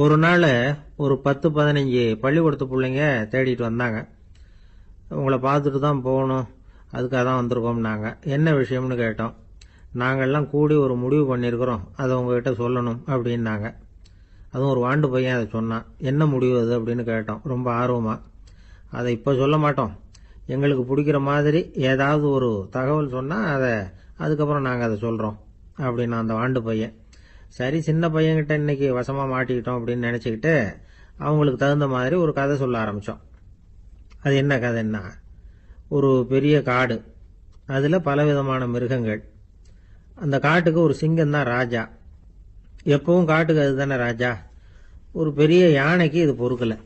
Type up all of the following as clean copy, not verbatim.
ஒரு நாள் ஒரு 10-15 பள்ளிக்கூடத்து பிள்ளைங்க தேடிட்டு வந்தாங்க. உங்களை பார்த்துட்டு தான் போகணும், அதுக்காக தான் வந்திருக்கோம்னாங்க. என்ன விஷயம்னு கேட்டோம். நாங்கள்லாம் கூடி ஒரு முடிவு பண்ணியிருக்கிறோம், அதை உங்ககிட்ட சொல்லணும் அப்படின்னாங்க. அதுவும் ஒரு வாண்டு பையன் அதை சொன்னான். என்ன முடிவு அது அப்படின்னு கேட்டோம் ரொம்ப ஆர்வமாக. அதை இப்போ சொல்ல மாட்டோம், எங்களுக்கு பிடிக்கிற மாதிரி ஏதாவது ஒரு தகவல் சொன்னால் அதுக்கப்புறம் நாங்கள் அதை சொல்கிறோம் அப்படின்னா அந்த வாண்டு பையன். சரி, சின்ன பையன்கிட்ட இன்னைக்கு வசமாக மாட்டிக்கிட்டோம் அப்படின்னு நினச்சிக்கிட்டு அவங்களுக்கு தகுந்த மாதிரி ஒரு கதை சொல்ல ஆரம்பித்தோம். அது என்ன கதைன்னா, ஒரு பெரிய காடு, அதில் பலவிதமான மிருகங்கள். அந்த காட்டுக்கு ஒரு சிங்கம் தான் ராஜா. எப்பவும் காட்டுக்கு அது தானே ராஜா. ஒரு பெரிய யானைக்கு இது பொறுக்கலை.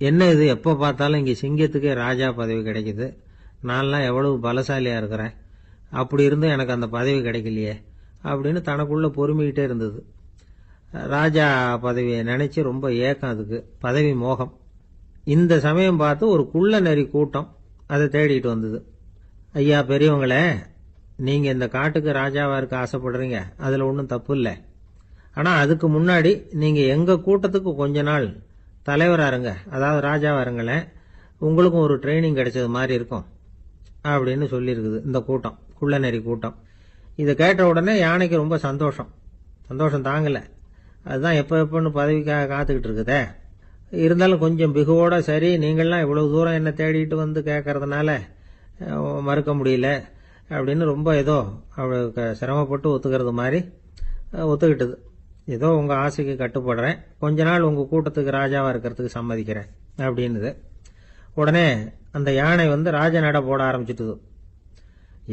என்ன இது, எப்போ பார்த்தாலும் இங்கே சிங்கத்துக்கே ராஜா பதவி கிடைக்குது, நான்லாம் எவ்வளவு பலசாலியாக இருக்கிறேன், அப்படி இருந்தும் எனக்கு அந்த பதவி கிடைக்கலையே அப்படின்னு தனக்குள்ளே பொறுமிக்கிட்டே இருந்தது. ராஜா பதவியை நினச்சி ரொம்ப ஏக்கம், அதுக்கு பதவி மோகம். இந்த சமயம் பார்த்து ஒரு குள்ள நரி கூட்டம் அதை தேடிட்டு வந்தது. ஐயா பெரியவங்களே, நீங்கள் இந்த காட்டுக்கு ராஜாவாக இருக்க ஆசைப்படுறீங்க, அதில் ஒன்றும் தப்பு இல்லை. ஆனால் அதுக்கு முன்னாடி நீங்கள் எங்கள் கூட்டத்துக்கு கொஞ்ச நாள் தலைவராக இருங்க, அதாவது ராஜாவாக இருங்களேன், உங்களுக்கும் ஒரு ட்ரைனிங் கிடைச்சது மாதிரி இருக்கும் அப்படின்னு சொல்லியிருக்குது இந்த கூட்டம், குள்ள நரி கூட்டம். இதை கேட்ட உடனே யானைக்கு ரொம்ப சந்தோஷம் தாங்கலை. அதுதான் எப்போன்னு பதவிக்காக காத்துக்கிட்டு இருக்குதே. இருந்தாலும் கொஞ்சம் பிகுவோட, சரி நீங்கள்லாம் இவ்வளவு தூரம் என்ன தேடிட்டு வந்து கேட்கறதுனால மறுக்க முடியல அப்படின்னு ரொம்ப ஏதோ அவளுக்கு சிரமப்பட்டு ஒத்துக்கிறது மாதிரி ஒத்துக்கிட்டது. ஏதோ உங்கள் ஆசைக்கு கட்டுப்படுறேன், கொஞ்ச நாள் உங்கள் கூட்டத்துக்கு ராஜாவாக இருக்கிறதுக்கு சம்மதிக்கிறேன் அப்படின்னுது. உடனே அந்த யானை ராஜ நட போட ஆரம்பிச்சிட்டுது.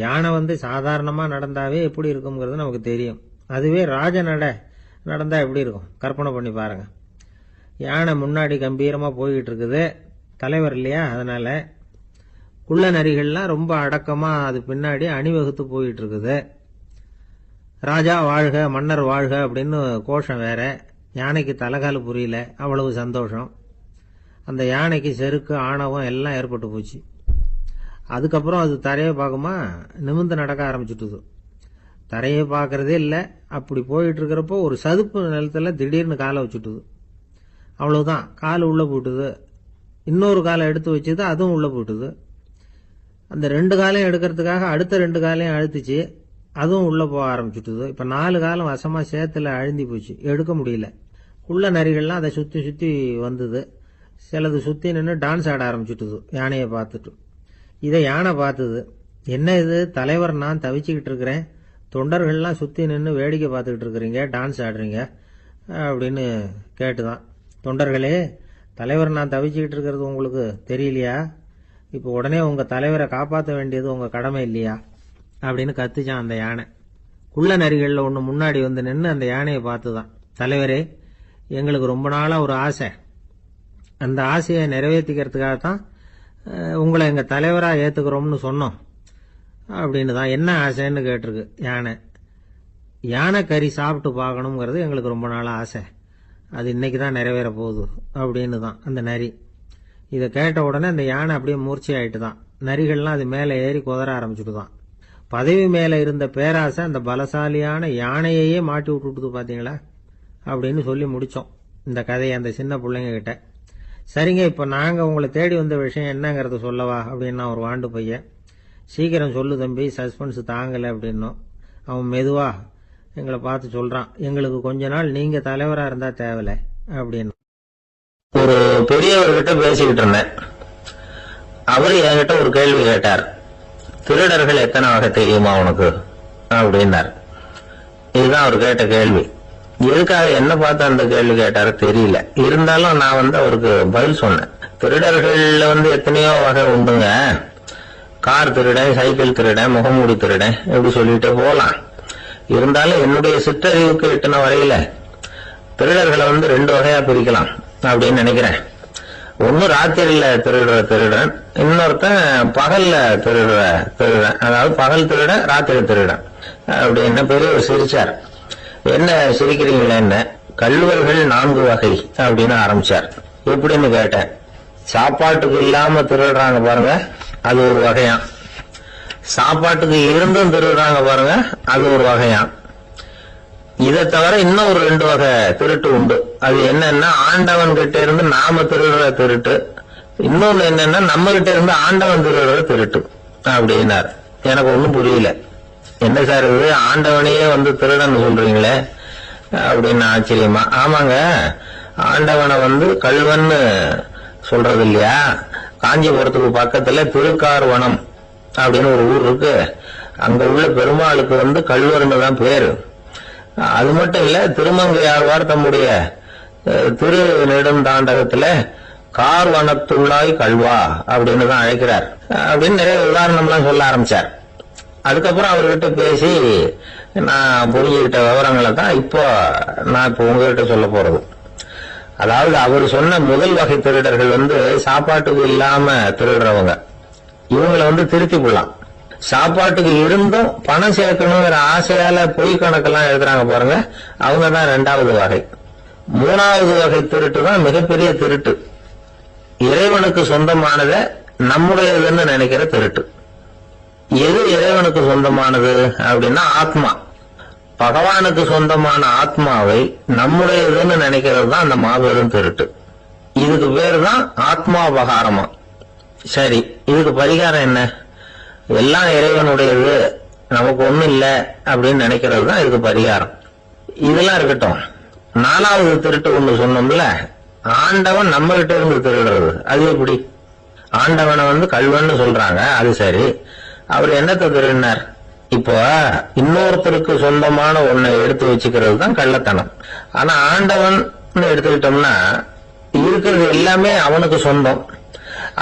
யானை சாதாரணமாக நடந்தாவே எப்படி இருக்குங்கிறது நமக்கு தெரியும். அதுவே ராஜ நடந்தால் எப்படி இருக்கும் கற்பனை பண்ணி பாருங்க. யானை முன்னாடி கம்பீரமாக போய்கிட்டு இருக்குது, தலைவர் இல்லையா, அதனால குள்ள நரிகள்லாம் ரொம்ப அடக்கமாக அது பின்னாடி அணிவகுத்து போயிட்டு இருக்குது. ராஜா வாழ்க, மன்னர் வாழ்க அப்படின்னு கோஷம் வேற. யானைக்கு தலைகால் புரியல, அவ்வளவு சந்தோஷம். அந்த யானைக்கு செருக்கு, ஆணவம் எல்லாம் ஏற்பட்டு போச்சு. அதுக்கப்புறம் அது தரையை பார்க்குமா, நிமிர்ந்து நடக்க ஆரம்பிச்சுட்டுது. தரையை பார்க்கறதே இல்லை. அப்படி போயிட்டு இருக்கிறப்போ ஒரு சதுப்பு நிலத்துல திடீர்னு காலை வச்சுட்டுது. அவ்வளவுதான், கால் உள்ள போட்டுது. இன்னொரு காலை எடுத்து வச்சுது, அதுவும் உள்ள போட்டுது. அந்த 2 காலையும் எடுக்கிறதுக்காக அடுத்த 2 காலையும் அழுத்துச்சு, அதுவும் உள்ள போக ஆரம்பிச்சுட்டுது. இப்ப 4 காலம் வசமா சேத்துல அழுந்தி போச்சு, எடுக்க முடியல. குள்ள நரிகள்லாம் அதை சுத்தி சுத்தி வந்தது. சிலது சுத்தி நின்று டான்ஸ் ஆட ஆரம்பிச்சுட்டுது யானையை பார்த்துட்டு. இதை யானை பார்த்தது. என்ன இது, தலைவர் நான் தவிச்சுக்கிட்டு இருக்கிறேன், தொண்டர்கள்லாம் சுத்தி நின்று வேடிக்கை பார்த்துக்கிட்டு இருக்கிறீங்க, டான்ஸ் ஆடுறீங்க அப்படின்னு கேட்டுதான். தொண்டர்களே, தலைவர் நான் தவிச்சுக்கிட்டு இருக்கிறது உங்களுக்கு தெரியலையா? இப்போ உடனே உங்க தலைவரை காப்பாற்ற வேண்டியது உங்க கடமை இல்லையா அப்படின்னு கத்துச்சான் அந்த யானை. குள்ள நரிகளில் ஒன்று முன்னாடி நின்று அந்த யானையை பார்த்துதான், தலைவரே எங்களுக்கு ரொம்ப நாளா ஒரு ஆசை, அந்த ஆசையை நிறைவேற்றிக்கிறதுக்காகத்தான் உங்களை எங்க தலைவரா ஏத்துக்கிறோம்னு சொன்னோம் அப்படின்னு தான். என்ன ஆசைன்னு கேட்டிருக்கு யானை. யானை கறி சாப்பிட்டு பார்க்கணுங்கிறது எங்களுக்கு ரொம்ப நாள் ஆசை, அது இன்னைக்கு தான் நிறைவேற போகுது அப்படின்னு தான் அந்த நரி. இதை கேட்ட உடனே அந்த யானை அப்படியே மூர்ச்சி ஆயிட்டு தான். நரிகள்லாம் அது மேலே ஏறி குதற ஆரம்பிச்சுட்டு தான். பதவி மேலே இருந்த பேராசை அந்த பலசாலியான யானையையே மாட்டி விட்டுட்டுது பாத்தீங்களா அப்படின்னு சொல்லி முடிச்சோம் இந்த கதையை அந்த சின்ன பிள்ளைங்க கிட்ட. சரிங்க, இப்போ நாங்கள் உங்களை தேடி வந்த விஷயம் என்னங்கிறத சொல்லவா அப்படின்னா ஒரு வாண்டு பையன். சீக்கிரம் சொல்லு தம்பி, சஸ்பென்ஸ் தாங்கலை அப்படின்னும். அவன் மெதுவா எங்களை பார்த்து சொல்றான், எங்களுக்கு கொஞ்ச நாள் நீங்க தலைவரா இருந்தா தேவலை அப்படின்னு. ஒரு பெரியவர்கிட்ட பேசிக்கிட்டு இருந்தேன். அவரு என்கிட்ட ஒரு கேள்வி கேட்டார். திருடர்கள் எத்தனை வகை தெரியுமா உனக்கு அப்படின்னார். இதுதான் அவர் கேட்ட கேள்வி. எதுக்காக என்ன பார்த்து அந்த கேள்வி கேட்டாரு தெரியல. இருந்தாலும் நான் அவருக்கு பதில் சொன்னேன். திருடர்கள்ல எத்தனையோ வகை உண்டுங்க. கார் திருடன், சைக்கிள் திருடன், முகமூடி திருடன், எப்படி சொல்லிட்டு போலாம். இருந்தாலும் என்னுடைய சிற்றறிவுக்கு எட்டின வரையில திருடர்களை 2 வகையா பிரிக்கலாம் அப்படின்னு நினைக்கிறேன். ஒன்னு ராத்திரியில திருடுற திருடன், இன்னொருத்தன் பகல்ல திருடுற திருடன். அதாவது பகல் திருடன், ராத்திரி திருடன் அப்படின்னு பெரியவர் சிரிச்சார். என்ன சிரிக்கிறீங்களா, என்ன கள்ளுவர்கள் 4 வகை அப்படின்னு ஆரம்பிச்சார். எப்படின்னு கேட்டேன். சாப்பாட்டுக்கு இல்லாம திருடுறாங்க பாருங்க, அது ஒரு வகையாம். சாப்பாட்டுக்கு இருந்தும் திருடுறாங்க பாருங்க, அது ஒரு வகையாம். இதை தவிர இன்னும் ஒரு 2 வகை திருட்டு உண்டு. அது என்னன்னா, ஆண்டவன் கிட்ட இருந்து நாம திருடுற திருட்டு, இன்னொன்னு என்னன்னா நம்ம கிட்ட இருந்து ஆண்டவன் திருடுற திருட்டு அப்படின்னார். எனக்கு ஒண்ணும் புரியல. என்ன சார் இது, ஆண்டவனையே வந்து திருடன்னு சொல்றீங்களே அப்படின்னு ஆச்சரியமா. ஆமாங்க, ஆண்டவனை வந்து கள்வன்னு சொல்றது இல்லையா? காஞ்சிபுரத்துக்கு பக்கத்துல திருக்கார்வனம் அப்படின்னு ஒரு ஊர் இருக்கு. அங்க உள்ள பெருமாளுக்கு வந்து கள்வர்னு தான் பேரு. அது மட்டும் இல்ல, திருமங்கையாழ்வார் தம்முடைய திரு நெடுந்தாண்டகத்துல கார்வனத்துள்ளாய் கல்வா அப்படின்னு தான் அழைக்கிறார் அப்படின்னு நிறைய உதாரணம்லாம் சொல்ல ஆரம்பிச்சார். அதுக்கப்புறம் அவர்கிட்ட பேசி நான் புரிஞ்சுக்கிட்ட விவரங்களை தான் இப்போ நான் இப்போ உங்ககிட்ட சொல்ல போறது. அதாவது அவர் சொன்ன முதல் வகை திருடர்கள் வந்து சாப்பாட்டுக்கு இல்லாம திருடுறவங்க. இவங்களை வந்து திருத்தி போடலாம். சாப்பாட்டுக்கு இருந்தும் பணம் சேர்க்கணுங்கிற ஆசையால பொய் கணக்கெல்லாம் எழுதுறாங்க பாருங்க, அவங்க தான் 2வது வகை. 3வது வகை திருட்டு தான் மிகப்பெரிய திருட்டு. இறைவனுக்கு சொந்தமானத நம்முடையதுன்னு நினைக்கிற திருட்டு. எது இறைவனுக்கு சொந்தமானது அப்படின்னா ஆத்மா. பகவானுக்கு சொந்தமான ஆத்மாவை நம்முடையதுன்னு நினைக்கிறது தான் அந்த மாபெரும் திருட்டு. இதுக்கு பேர் தான் ஆத்மாபகாரமா. சரி, இதுக்கு பரிகாரம் என்ன? எல்லாம் இறைவனுடையது, நமக்கு ஒண்ணும் இல்லை அப்படின்னு நினைக்கிறது தான் இதுக்கு பரிகாரம். இதெல்லாம் இருக்கட்டும். 4வது திருட்டு ஒண்ணு சொன்னோம்ல, ஆண்டவன் நம்ம கிட்ட இருந்து திருடுறது. அது எப்படி? ஆண்டவனை வந்து கள்வன்னு சொல்றாங்க, அது சரி. அவர் என்னத்தை திருடினார்? இப்போ இன்னொருத்தருக்கு சொந்தமான ஒன்னை எடுத்து வச்சுக்கிறது தான் கள்ளத்தனம். ஆனா ஆண்டவன் எடுத்துக்கிட்டோம்னா இருக்கிறது எல்லாமே அவனுக்கு சொந்தம்.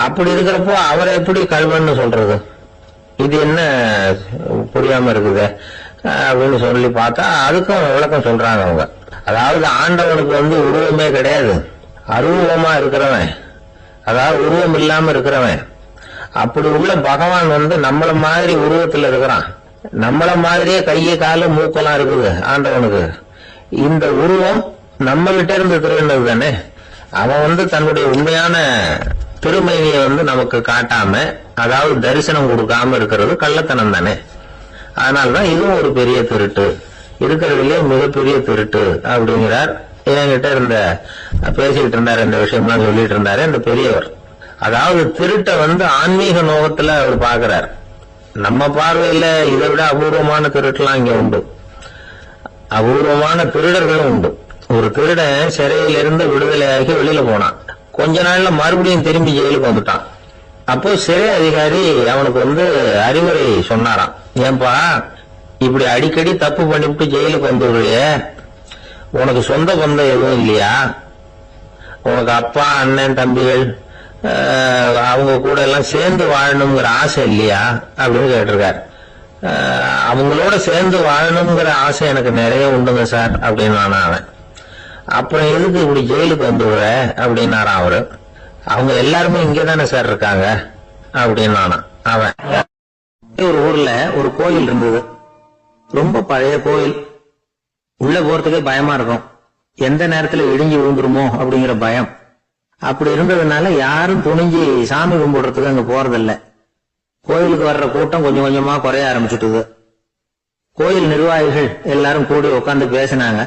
அப்படி இருக்கிறப்போ அவரை எப்படி கள்வன்னு சொல்றது? இது என்ன புரியாம இருக்குது அப்படின்னு சொல்லி பார்த்தா அதுக்கும் விளக்கம் சொல்றாங்க அவங்க. அதாவது ஆண்டவனுக்கு வந்து உருவமே கிடையாது, அருவமா இருக்கிறவன், அதாவது உருவம் இல்லாம இருக்கிறவன். அப்படி உள்ள பகவான் வந்து நம்மள மாதிரி உருவத்துல இருக்கிறான். நம்மள மாதிரியே கையை காலு மூக்கெல்லாம் இருக்குது ஆண்டவனுக்கு. இந்த உருவம் நம்ம கிட்ட இருந்து திருடினது தானே. அவன் வந்து தன்னுடைய உண்மையான திருமையை வந்து நமக்கு காட்டாம, அதாவது தரிசனம் கொடுக்காம இருக்கிறது கள்ளத்தனம் தானே. அதனாலதான் இதுவும் ஒரு பெரிய திருட்டு, இருக்கிறதுலயே மிகப்பெரிய திருட்டு அப்படிங்கிறார். என்கிட்ட இருந்த பேசிக்கிட்டு இருந்தாரு, இந்த விஷயம்லாம் சொல்லிட்டு இருந்தாரு இந்த பெரியவர். அதாவது திருட்டை வந்து ஆன்மீக நோகத்துல அவர் பாக்குறார். நம்ம பார்வையில இதை விட அபூர்வமான திருட்டுலாம் இங்க உண்டு, அபூர்வமான திருடர்களும் உண்டு. ஒரு திருடன் சிறையிலிருந்து விடுதலையாகி வெளியில போனான். கொஞ்ச நாள்ல மறுபடியும் திரும்பி ஜெயிலுக்கு வந்துட்டான். அப்போ சிறை அதிகாரி அவனுக்கு வந்து அறிவுரை சொன்னாராம். ஏன்பா, இப்படி அடிக்கடி தப்பு பண்ணிவிட்டு ஜெயிலுக்கு வந்துடுறியே, உனக்கு சொந்த பந்தம் எதுவும் இல்லையா? உனக்கு அப்பா, அண்ணன், தம்பிகள் அவங்க கூட எல்லாம் சேர்ந்து வாழணுங்கிற ஆசை இல்லையா அப்படின்னு கேட்டிருக்காரு. அவங்களோட சேர்ந்து வாழணுங்கிற ஆசை எனக்கு நிறைய உண்டுங்க சார் அப்படின்னு அவன். அப்புறம் எதுக்கு இப்படி ஜெயிலுக்கு வந்துடுற அப்படின்னாரான் அவரு. அவங்க எல்லாருமே இங்கதானே சார் இருக்காங்க அப்படின்னு அவன். ஒரு ஊர்ல ஒரு கோயில் இருந்தது, ரொம்ப பழைய கோயில். உள்ள போறதுக்கே பயமா இருக்கும், எந்த நேரத்துல இடிஞ்சு விழுந்துருமோ அப்படிங்கிற பயம். அப்படி இருந்ததுனால யாரும் துணிஞ்சு சாமி கும்பிடுறதுக்கு அங்க போறதில்ல. கோயிலுக்கு வர்ற கூட்டம் கொஞ்சம் கொஞ்சமா குறைய ஆரம்பிச்சுட்டுது. கோயில் நிர்வாகிகள் எல்லாரும் கூடி உட்காந்து பேசினாங்க.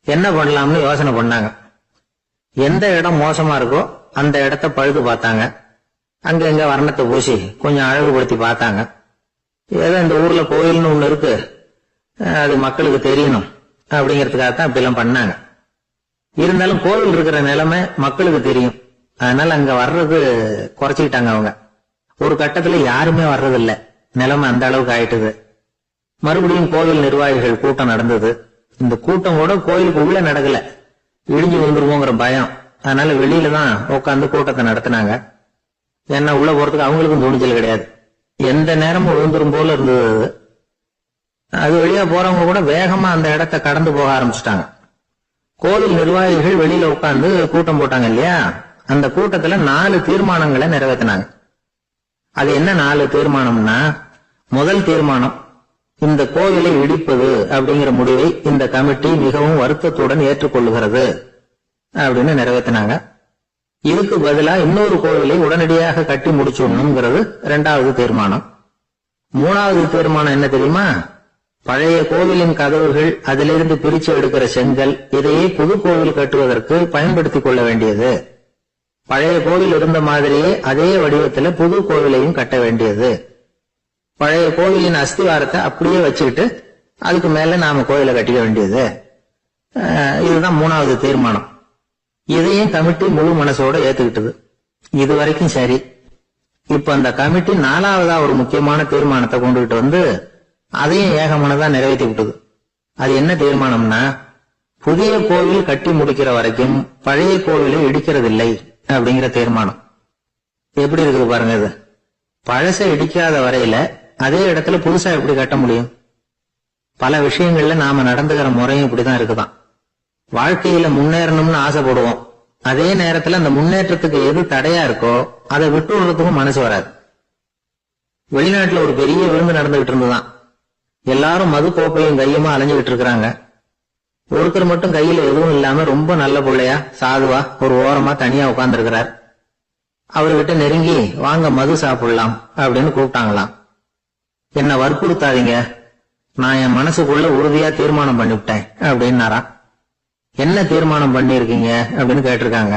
என்ன பண்ணலாம்னு யோசனை பண்ணாங்க. எந்த இடம் மோசமா இருக்கோ அந்த இடத்த பழுது பார்த்தாங்க. அங்க எங்க வர்ணத்தை பூசி கொஞ்சம் அழகுபடுத்தி பார்த்தாங்க. ஏதோ இந்த ஊர்ல கோயில்னு ஒண்ணு இருக்கு, அது மக்களுக்கு தெரியணும் அப்படிங்கறதுக்காகத்தான் இப்படிலாம் பண்ணாங்க. இருந்தாலும் கோவில் இருக்கிற நிலைமை மக்களுக்கு தெரியும், அதனால அங்க வர்றது குறைச்சிக்கிட்டாங்க அவங்க. ஒரு கட்டத்துல யாருமே வர்றதில்ல, நிலைமை அந்த அளவுக்கு ஆயிட்டுது. மறுபடியும் கோவில் நிர்வாகிகள் கூட்டம் நடந்தது. இந்த கூட்டம் கூட கோயிலுக்கு உள்ள நடக்கல, இடிஞ்சு வந்துருவோங்கிற பயம். அதனால வெளியில தான் உட்காந்து கூட்டத்தை நடத்தினாங்க. ஏன்னா உள்ள போறதுக்கு அவங்களுக்கும் துணிச்சல் கிடையாது, எந்த நேரமும் விழுந்துரும் போல இருந்தது. அது வழியா போறவங்க கூட வேகமா அந்த இடத்தை கடந்து போக ஆரம்பிச்சுட்டாங்க. கோவில் நிர்வாகிகள் வெளியில உட்கார்ந்து கூட்டம் போட்டாங்க இல்லையா, அந்த கூட்டத்துல 4 தீர்மானங்களை நிறைவேற்றினாங்க. அது என்ன 4 தீர்மானம்னா, முதல் தீர்மானம், இந்த கோவிலை இடிப்பது அப்படிங்கிற முடிவை இந்த கமிட்டி மிகவும் வருத்தத்துடன் ஏற்றுக்கொள்ளுகிறது அப்படின்னு நிறைவேற்றினாங்க. இதுக்கு பதிலா இன்னொரு கோவிலை உடனடியாக கட்டி முடிச்சுடணுங்கிறது 2வது தீர்மானம். 3வது தீர்மானம் என்ன தெரியுமா, பழைய கோவிலின் கதவுகள், அதிலிருந்து பிரிச்சு எடுக்கிற செங்கல், இதையே புது கோவில் கட்டுவதற்கு பயன்படுத்திக் கொள்ள வேண்டியது. பழைய கோவில் இருந்த மாதிரியே அதே வடிவத்துல புது கோவிலையும் கட்ட வேண்டியது. பழைய கோவிலின் அஸ்திவாரத்தை அப்படியே வச்சுக்கிட்டு அதுக்கு மேல நாம கோவிலை கட்டிக்க வேண்டியது. இதுதான் 3வது தீர்மானம். இதையும் கமிட்டி முழு மனசோட ஏத்துக்கிட்டது. இது வரைக்கும் சரி. இப்ப அந்த கமிட்டி 4வதா ஒரு முக்கியமான தீர்மானத்தை கொண்டுகிட்டு வந்து அதையும் ஏகமனதா நிறைவேற்றி விட்டது. அது என்ன தீர்மானம்னா, புதிய கோவில் கட்டி முடிக்கிற வரைக்கும் பழைய கோவிலை இடிக்கிறதில்லை அப்படிங்கிற தீர்மானம். எப்படி இருக்குது பாருங்க. இது பழசை இடிக்காத வரையில அதே இடத்துல புதுசா எப்படி கட்ட முடியும்? பல விஷயங்கள்ல நாம நடந்துகிற முறையும் இப்படிதான் இருக்குதான். வாழ்க்கையில முன்னேறணும்னு ஆசைப்படுவோம். அதே நேரத்துல அந்த முன்னேற்றத்துக்கு எது தடையா இருக்கோ அதை விட்டு விடுறதுக்கும் மனசு வராது. வெளிநாட்டுல ஒரு பெரிய விருந்து நடந்துகிட்டு இருந்துதான். எல்லாரும் மது கோப்பையும் கையுமா அலைஞ்சுகிட்டு இருக்கிறாங்க. ஒருத்தர் மட்டும் கையில எதுவும் இல்லாம ரொம்ப நல்ல பிள்ளையா சாதுவா ஒரு ஓரமா தனியா உட்கார்ந்து இருக்கிறார். அவர்கிட்ட நெருங்கி வாங்க மது சாப்பிடலாம் அப்படின்னு கூப்பிட்டாங்களாம். என்ன வற்புறுத்தாதீங்க, நான் என் மனசுக்குள்ள உறுதியா தீர்மானம் பண்ணிவிட்டேன் அப்படின்னாராம். என்ன தீர்மானம் பண்ணிருக்கீங்க அப்படின்னு கேட்டிருக்காங்க.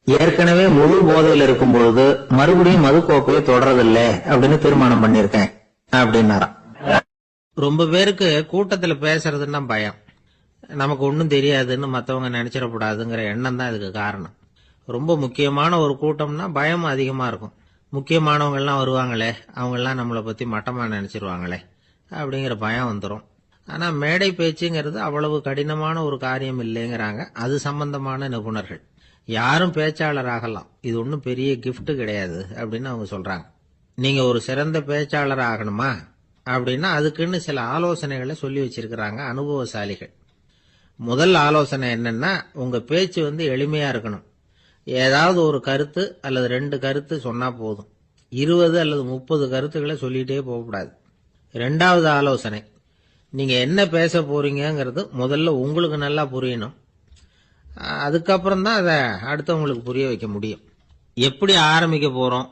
ஏற்கனவே முழு போதையில் இருக்கும் பொழுது மறுபடியும் மது கோப்பையை தொடரதில்லை அப்படின்னு தீர்மானம் பண்ணிருக்கேன் அப்படின்னாராம். ரொம்ப பேருக்கு கூட்டத்துல பேசுறதுன்னா பயம். நமக்கு ஒன்னும் தெரியாதுன்னு மத்தவங்க நினைச்சிடக்கூடாதுங்கிற எண்ணம் தான் இதுக்கு காரணம். ரொம்ப முக்கியமான ஒரு கூட்டம்னா பயம் அதிகமா இருக்கும். முக்கியமானவங்க எல்லாம் வருவாங்களே, அவங்க எல்லாம் நம்மளை பத்தி மட்டமா நினைச்சிருவாங்களே அப்படிங்கிற பயம் வந்துடும். ஆனா மேடை பேச்சுங்கிறது அவ்வளவு கடினமான ஒரு காரியம் இல்லைங்கிறாங்க அது சம்பந்தமான நிபுணர்கள். யாரும் பேச்சாளர் ஆகலாம், இது ஒன்றும் பெரிய கிஃப்ட் கிடையாது அப்படின்னு அவங்க சொல்றாங்க. நீங்க ஒரு சிறந்த பேச்சாளர் ஆகணுமா அப்படின்னா அதுக்குன்னு சில ஆலோசனைகளை சொல்லி வச்சிருக்கிறாங்க அனுபவசாலிகள். முதல் ஆலோசனை என்னன்னா, உங்க பேச்சு எளிமையா இருக்கணும். ஏதாவது ஒரு கருத்து அல்லது 2 கருத்து சொன்னா போதும். 20 அல்லது 30 கருத்துக்களை சொல்லிட்டே போகக்கூடாது. 2வது ஆலோசனை, நீங்க என்ன பேச போறீங்கிறது முதல்ல உங்களுக்கு நல்லா புரியணும். அதுக்கப்புறம் தான் அதை அடுத்தவங்களுக்கு புரிய வைக்க முடியும். எப்படி ஆரம்பிக்க போறோம்,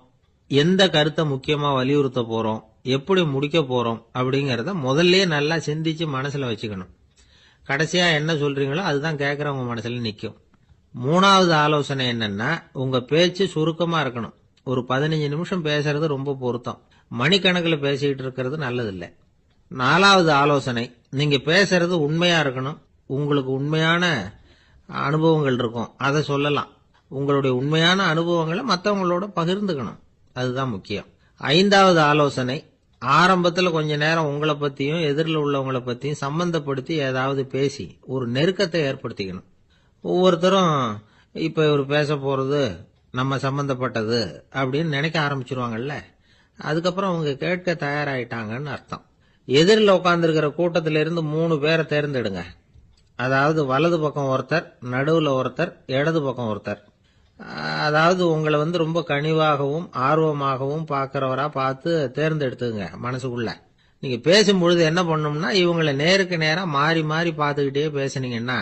எந்த கருத்தை முக்கியமா வலியுறுத்த போறோம், எப்படி முடிக்க போறோம் அப்படிங்கறத முதல்ல நல்லா சிந்திச்சு மனசுல வச்சுக்கணும். கடைசியா என்ன சொல்றீங்களோ அதுதான் கேட்கறவங்க மனசுல நிக்கும். 3வது ஆலோசனை என்னன்னா, உங்க பேச்சு சுருக்கமா இருக்கணும். ஒரு 15 நிமிஷம் பேசுறது ரொம்ப பொருத்தம். மணிக்கணக்கில் பேசிக்கிட்டு இருக்கிறது நல்லதில்லை. 4வது ஆலோசனை, நீங்க பேசுறது உண்மையா இருக்கணும். உங்களுக்கு உண்மையான அனுபவங்கள் இருக்கும், அதை சொல்லலாம். உங்களுடைய உண்மையான அனுபவங்களை மற்றவங்களோட பகிர்ந்துக்கணும், அதுதான் முக்கியம். 5வது ஆலோசனை, ஆரம்பத்தில் கொஞ்ச நேரம் உங்களை பத்தியும் எதிரில் உள்ளவங்களை பத்தியும் சம்பந்தப்படுத்தி ஏதாவது பேசி ஒரு நெருக்கத்தை ஏற்படுத்திக்கணும். ஒவ்வொருத்தரும் இப்ப இவர் பேச போறது நம்ம சம்பந்தப்பட்டது அப்படின்னு நினைக்க ஆரம்பிச்சிருவாங்கல்ல, அதுக்கப்புறம் அவங்க கேட்க தயாராயிட்டாங்கன்னு அர்த்தம். எதிரில் உட்கார்ந்துருக்கிற கூட்டத்திலிருந்து 3 பேரை தேர்ந்தெடுங்க. அதாவது வலது பக்கம் ஒருத்தர், நடுவுல ஒருத்தர், இடது பக்கம் ஒருத்தர். அதாவது உங்களை ரொம்ப கனிவாகவும் ஆர்வமாகவும் பார்க்கிறவரா பார்த்து தேர்ந்தெடுத்துங்க மனசுக்குள்ள. நீங்க பேசும்பொழுது என்ன பண்ணணும்னா, இவங்களை நேருக்கு நேரா மாறி மாறி பார்த்துக்கிட்டே பேசுனீங்கன்னா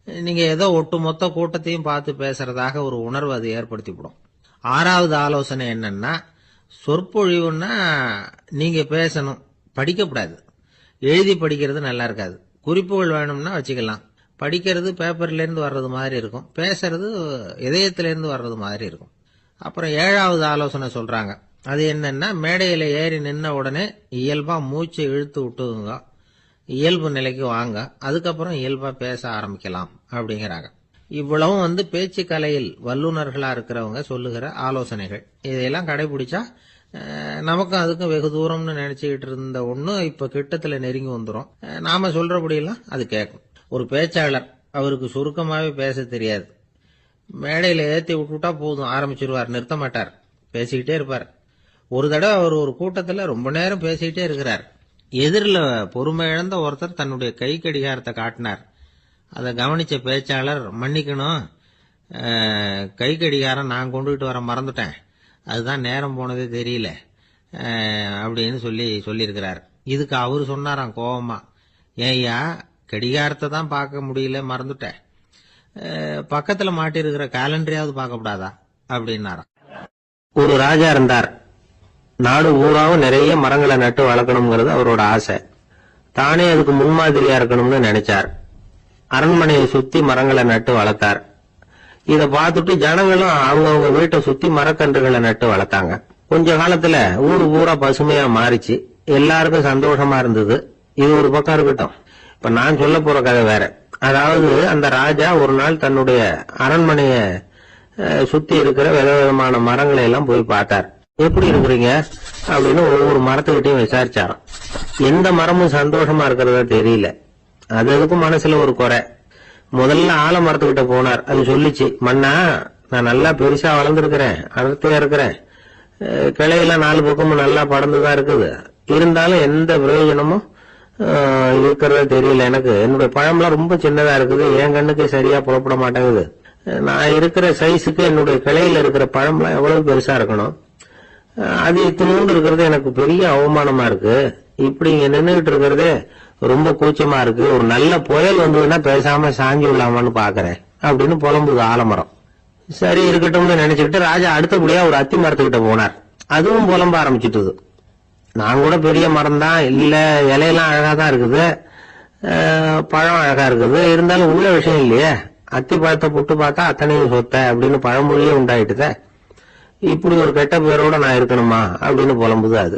நீங்க ஏதோ ஒட்டுமொத்த கூட்டத்தையும் பார்த்து பேசுறதாக ஒரு உணர்வு அது ஏற்படுத்திவிடும். 6வது ஆலோசனை என்னன்னா, சொற்பொழிவுன்னா நீங்க பேசணும், படிக்கக்கூடாது. எழுதி படிக்கிறது நல்லா இருக்காது. குறிப்புகள் வேணும்னா வச்சுக்கலாம். படிக்கிறது பேப்பர்ல இருந்து வர்றது மாதிரி இருக்கும், பேசுறது இதயத்திலிருந்து வர்றது மாதிரி இருக்கும். அப்புறம் 7வது ஆலோசனை சொல்றாங்க. அது என்னன்னா, மேடையில ஏறி நின்ன உடனே இயல்பா மூச்சை இழுத்து விட்டுங்க, இயல்பு நிலைக்கு வாங்க, அதுக்கப்புறம் இயல்பா பேச ஆரம்பிக்கலாம் அப்படிங்கிறாங்க. இவ்வளவும் பேச்சு கலையில் வல்லுநர்களா இருக்கிறவங்க சொல்லுகிற ஆலோசனைகள். இதையெல்லாம் கடைபிடிச்சா நமக்கும் அதுக்கும் வெகு தூரம்னு நினைச்சுக்கிட்டு இருந்த ஒண்ணு இப்ப கிட்டத்துல நெருங்கி வந்துடும். நாம சொல்றபடியெல்லாம் அது கேட்கும். ஒரு பேச்சாளர், அவருக்கு சுருக்கமாவே பேச தெரியாது. மேடையில ஏத்தி விட்டுட்டா போதும், ஆரம்பிச்சிருவார், நிறுத்த மாட்டார், பேசிக்கிட்டே இருப்பார். ஒரு தடவை அவர் ஒரு கூட்டத்துல ரொம்ப நேரம் பேசிக்கிட்டே இருக்கிறார். எதிரில் பொறுமை இழந்த ஒருத்தர் தன்னுடைய கை கடிகாரத்தை காட்டினார். அதை கவனிச்ச பேச்சாளர், மன்னிக்கணும், கை கடிகாரம் நான் கொண்டுகிட்டு வர மறந்துட்டேன், அதுதான் நேரம் போனதே தெரியல அப்படின்னு சொல்லியிருக்கிறார். இதுக்கு அவரு சொன்னாராம் கோபமா, ஏய்யா கடிகாரத்தை தான் பார்க்க முடியல, மறந்துட்டேன், பக்கத்துல மாட்டிருக்கிற கேலண்டரையாவது பார்க்க கூடாதா அப்படின்னாராம். ஒரு ராஜா இருந்தார். நாடு பூராவும் நிறைய மரங்களை நட்டு வளர்க்கணுங்கிறது அவரோட ஆசை. தானே அதுக்கு முன்மாதிரியா இருக்கணும்னு நினைச்சார். அரண்மனையை சுத்தி மரங்களை நட்டு வளர்த்தார். இத பார்த்துட்டு ஜனங்களும் அவங்கவுங்க வீட்டை சுத்தி மரக்கன்றுகளை நட்டு வளர்த்தாங்க. கொஞ்ச காலத்துல ஊரு பூரா பசுமையா மாறிச்சு. எல்லாருக்கும் சந்தோஷமா இருந்தது. இது ஒரு பக்கம் இருக்கட்டும். இப்ப நான் சொல்ல போற கதை வேற. அதாவது அந்த ராஜா ஒரு நாள் தன்னுடைய அரண்மனைய சுத்தி இருக்கிற விதவிதமான மரங்களை எல்லாம் போய் பார்த்தார். எப்படி இருக்கிறீங்க அப்படின்னு ஒவ்வொரு மரத்துக்கிட்டையும் விசாரிச்சாராம். எந்த மரமும் சந்தோஷமா இருக்கிறதா தெரியல. அதுக்கும் மனசுல ஒரு குறை. முதல்ல ஆலமரத்துக்கிட்ட போனார். அது சொல்லிச்சு, மண்ணா நான் நல்லா பெருசா வளர்ந்துருக்கிறேன், அடர்த்தியா இருக்கிறேன், கிளையெல்லாம் 4 பக்கமும் நல்லா படர்ந்துதான் இருக்குது, இருந்தாலும் எந்த பிரயோஜனமும் இருக்கிறதா தெரியல எனக்கு. என்னுடைய பழம்லாம் ரொம்ப சின்னதா இருக்குது, என் கண்ணுக்கு சரியா புறப்பட மாட்டேங்குது. நான் இருக்கிற சைஸுக்கு என்னுடைய கிளையில இருக்கிற பழம்லாம் எவ்வளவு பெருசா இருக்கணும், அது இத்தினூண்டு இருக்கிறது எனக்கு பெரிய அவமானமா இருக்கு. இப்படி இங்க நின்றுகிட்டு இருக்கிறதே ரொம்ப கூச்சமா இருக்கு. ஒரு நல்ல புயல் வந்ததுன்னா பேசாம சாஞ்சி விடலாமான்னு பாக்குறேன் அப்படின்னு புலம்புது ஆலமரம். சரி இருக்கட்டும்னு நினைச்சுக்கிட்டு ராஜா அடுத்தபடியா ஒரு அத்தி மரத்துக்கிட்ட போனார். அதுவும் புலம்ப ஆரம்பிச்சுட்டுது. நான் கூட பெரிய மரம் தான், இல்ல இலையெல்லாம் அழகா தான் இருக்குது, பழம் அழகா இருக்குது, இருந்தாலும் உள்ள விஷயம் இல்லையே. அத்தி பழத்தை புட்டு பார்த்தா அத்தனையும் சொத்த அப்படின்னு பழமொழியே உண்டாயிட்டுத. இப்படி ஒரு கெட்ட பேரோட நான் இருக்கணுமா அப்படின்னு புலம்புது அது.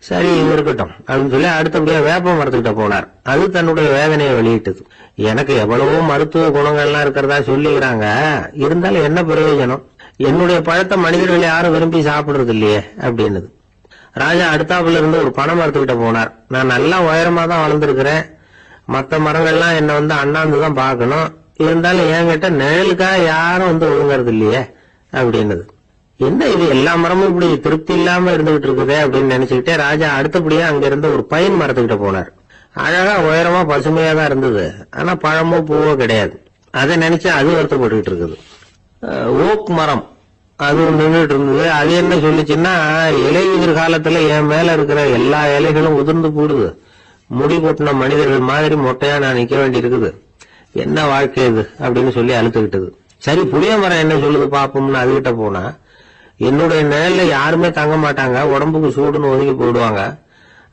சரி இது இருக்கட்டும் அப்படின்னு சொல்லி அடுத்தபடியா வேப்ப மரத்துக்கிட்ட போனார். அது தன்னுடைய வேதனையை வெளியிட்டது. எனக்கு எவ்வளவோ மருத்துவ குணங்கள்லாம் இருக்கிறதா சொல்லிக்கிறாங்க, இருந்தாலும் என்ன பிரயோஜனம், என்னுடைய பழத்தை மனிதர்கள் யாரும் விரும்பி சாப்பிடுறது இல்லையே அப்படின்னுது. ராஜா அடுத்தாப்புல இருந்து ஒரு பனை மரத்துக்கிட்ட போனார். நான் நல்லா உயரமா தான் வளர்ந்துருக்கிறேன், மற்ற மரங்கள்லாம் என்ன அண்ணாந்துதான் பாக்கணும், இருந்தாலும் என்கிட்ட நிழலுக்காக யாரும் ஒழுங்குறது இல்லையே அப்படின்னுது. என்ன இது எல்லா மரமும் இப்படி திருப்தி இல்லாம இருந்துகிட்டு இருக்குதே அப்படின்னு நினைச்சுக்கிட்டே ராஜா அடுத்தபடியா அங்க இருந்த ஒரு பைன் மரத்துக்கிட்ட போனார். அழகா உயரமா பசுமையா தான் இருந்தது, ஆனா பழமோ பூவோ கிடையாது. அதை நினைச்சு அது வருத்தப்பட்டுக்கிட்டு இருக்குது. ஓக் மரம் அது நின்றுட்டு இருந்தது. அது என்ன சொல்லிச்சுன்னா, இலையுதிர் காலத்துல என் மேல இருக்கிற எல்லா இலைகளும் உதிர்ந்து போடுது, முடி கொட்டின மனிதர்கள் மாதிரி மொட்டையா நான் நிக்க வேண்டி இருக்குது, என்ன வாழ்க்கை இது அப்படின்னு சொல்லி அழுத்துக்கிட்டது. சரி புளிய மரம் என்ன சொல்லுது பாப்போம்னு அதுகிட்ட போனா, என்னுடைய நிழல்ல யாருமே தங்க மாட்டாங்க, உடம்புக்கு சூடுன்னு ஒதுங்கி போயிடுவாங்க,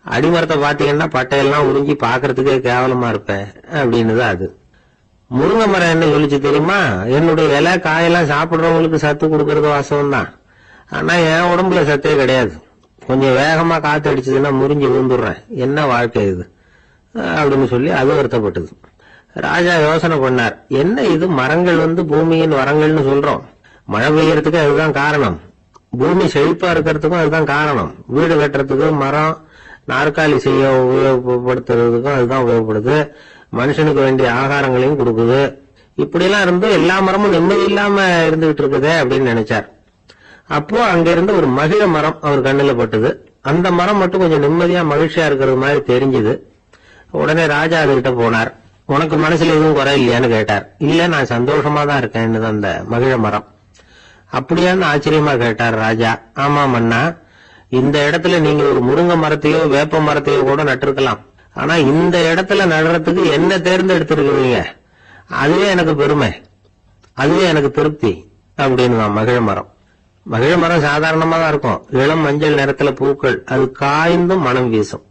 அடிமரத்தை பாத்தீங்கன்னா பட்டையெல்லாம் உறிஞ்சி பாக்குறதுக்கே கேவலமா இருப்பேன் அப்படின்னுதான் அது. முருங்கை மரம் என்ன சொல்லிச்சு தெரியுமா, என்னுடைய இலை காயெல்லாம் சாப்பிடுறவங்களுக்கு சத்து கொடுக்கறது வாசம் தான், ஆனா என் உடம்புல சத்தே கிடையாது, கொஞ்சம் வேகமா காத்து அடிச்சதுன்னா முறிஞ்சு விழுந்துடுறேன், என்ன வாழ்க்கை இது அப்படின்னு சொல்லி அது வருத்தப்பட்டது. ராஜா யோசனை பண்ணார், என்ன இது மரங்கள் பூமியின் வரங்கள்னு சொல்றோம், மழை பெய்யறதுக்கு அதுதான் காரணம், பூமி செழிப்பா இருக்கிறதுக்கும் அதுதான் காரணம், வீடு கட்டுறதுக்கு மரம், நாற்காலி செய்ய உபயோகப்படுத்துறதுக்கும் அதுதான் உபயோகப்படுது, மனுஷனுக்கு வேண்டிய ஆகாரங்களையும் கொடுக்குது, இப்படி எல்லாம் இருந்தும் எல்லா மரமும் நிம்மதி இல்லாம இருந்துகிட்டு இருக்குதே அப்படின்னு நினைச்சார். அப்போ அங்க இருந்து ஒரு மகிழ மரம் அவர் கண்ணுல பட்டது. அந்த மரம் மட்டும் கொஞ்சம் நிம்மதியா மகிழ்ச்சியா இருக்கிறது மாதிரி தெரிஞ்சுது. உடனே ராஜா அதுகிட்ட போனார். உனக்கு மனசுல எதுவும் குறை இல்லையான்னு கேட்டார். இல்ல நான் சந்தோஷமா தான் இருக்கேன்னு அந்த மகிழ மரம். அப்படியான்னு ஆச்சரியமா கேட்டார் ராஜா. ஆமா மன்னா, இந்த இடத்துல நீங்க ஒரு முருங்கை மரத்தையோ வேப்ப மரத்தையோ கூட நட்டிருக்கலாம், ஆனா இந்த இடத்துல நடுறதுக்கு என்ன தேர்ந்தெடுத்திருக்கிறீங்க, அதுவே எனக்கு பெருமை, அதுவே எனக்கு திருப்தி அப்படின்னு மகிழ மரம். மகிழ மரம் சாதாரணமா தான் இருக்கும், இளம் மஞ்சள் நிறத்துல பூக்கள், அது காய்ந்தும் மனம் வீசும்.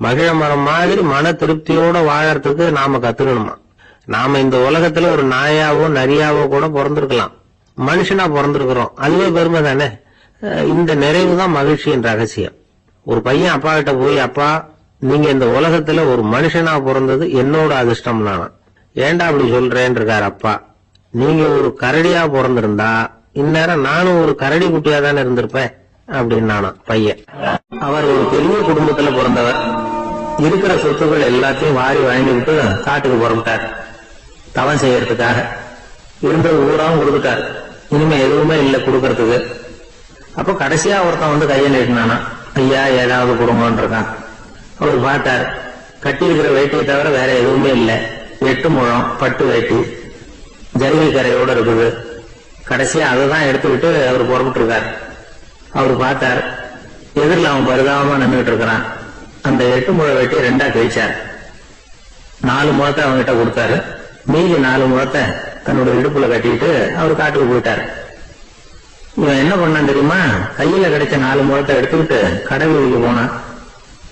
மகிழ மரம் மாதிரி மன திருப்தியோட வாழறதுக்கு நாம கத்துக்கணுமா. நாம இந்த உலகத்துல ஒரு நாயாவோ நரியாவோ கூட பிறந்திருக்கலாம், மனுஷனா பிறந்திருக்கிறோம், அதுவே பெருமை தானே. இந்த நிறைவு தான் மகிழ்ச்சியின் ரகசியம். ஒரு பையன் அப்பா கிட்ட போய், அப்பா நீங்க இந்த உலகத்துல ஒரு மனுஷனா பிறந்தது என்னோட அதிர்ஷ்டம் நானா. ஏண்டா அப்படி சொல்றேன்னு இருக்காரு அப்பா. நீங்க ஒரு கரடியா பிறந்திருந்தா இந்நேரம் நானும் ஒரு கரடி குட்டியா தானே இருந்திருப்பேன் அப்படின்னு நானா பையன். அவர் ஒரு பெரிய குடும்பத்துல பிறந்தவர். இருக்கிற சொத்துக்கள் எல்லாத்தையும் வாரி வாங்கிட்டு காட்டுக்கு புறப்பட்டார் தவம் செய்யறதுக்காக. இருந்தது ஊராவும் கொடுத்துட்டார், இனிமே எதுவுமே இல்லை கொடுக்கறதுக்கு. அப்ப கடைசியா ஒருத்தன் கையை நீட்டினானா, ஐயா ஏதாவது கொடுங்கன்னு இருக்கான். அவர் பார்த்தார், கட்டி இருக்கிற வேட்டியை தவிர வேற எதுவுமே இல்லை, 8 முழம் பட்டு வேட்டி ஜரிகை கரையோட இருக்குது. கடைசியா அதுதான் எடுத்துக்கிட்டு அவர் புறப்பட்டு இருக்கார். அவர் பார்த்தார், எதிரில் அவன் பரிதாபமா நின்றுட்டு இருக்கிறான். அந்த 8 முழ வேட்டியை 2ஆ கிழிச்சார். 4 முழத்தை அவங்ககிட்ட கொடுத்தாரு, மீதி 4 முழத்தை தன்னோட இடுப்புல கட்டிட்டு அவர் காட்டுக்கு போயிட்டாரு. இவன் என்ன பண்ணான் தெரியுமா? கையில கிடைச்ச 4 முழத்தை எடுத்துக்கிட்டு கடை வீதிக்கு போனான்.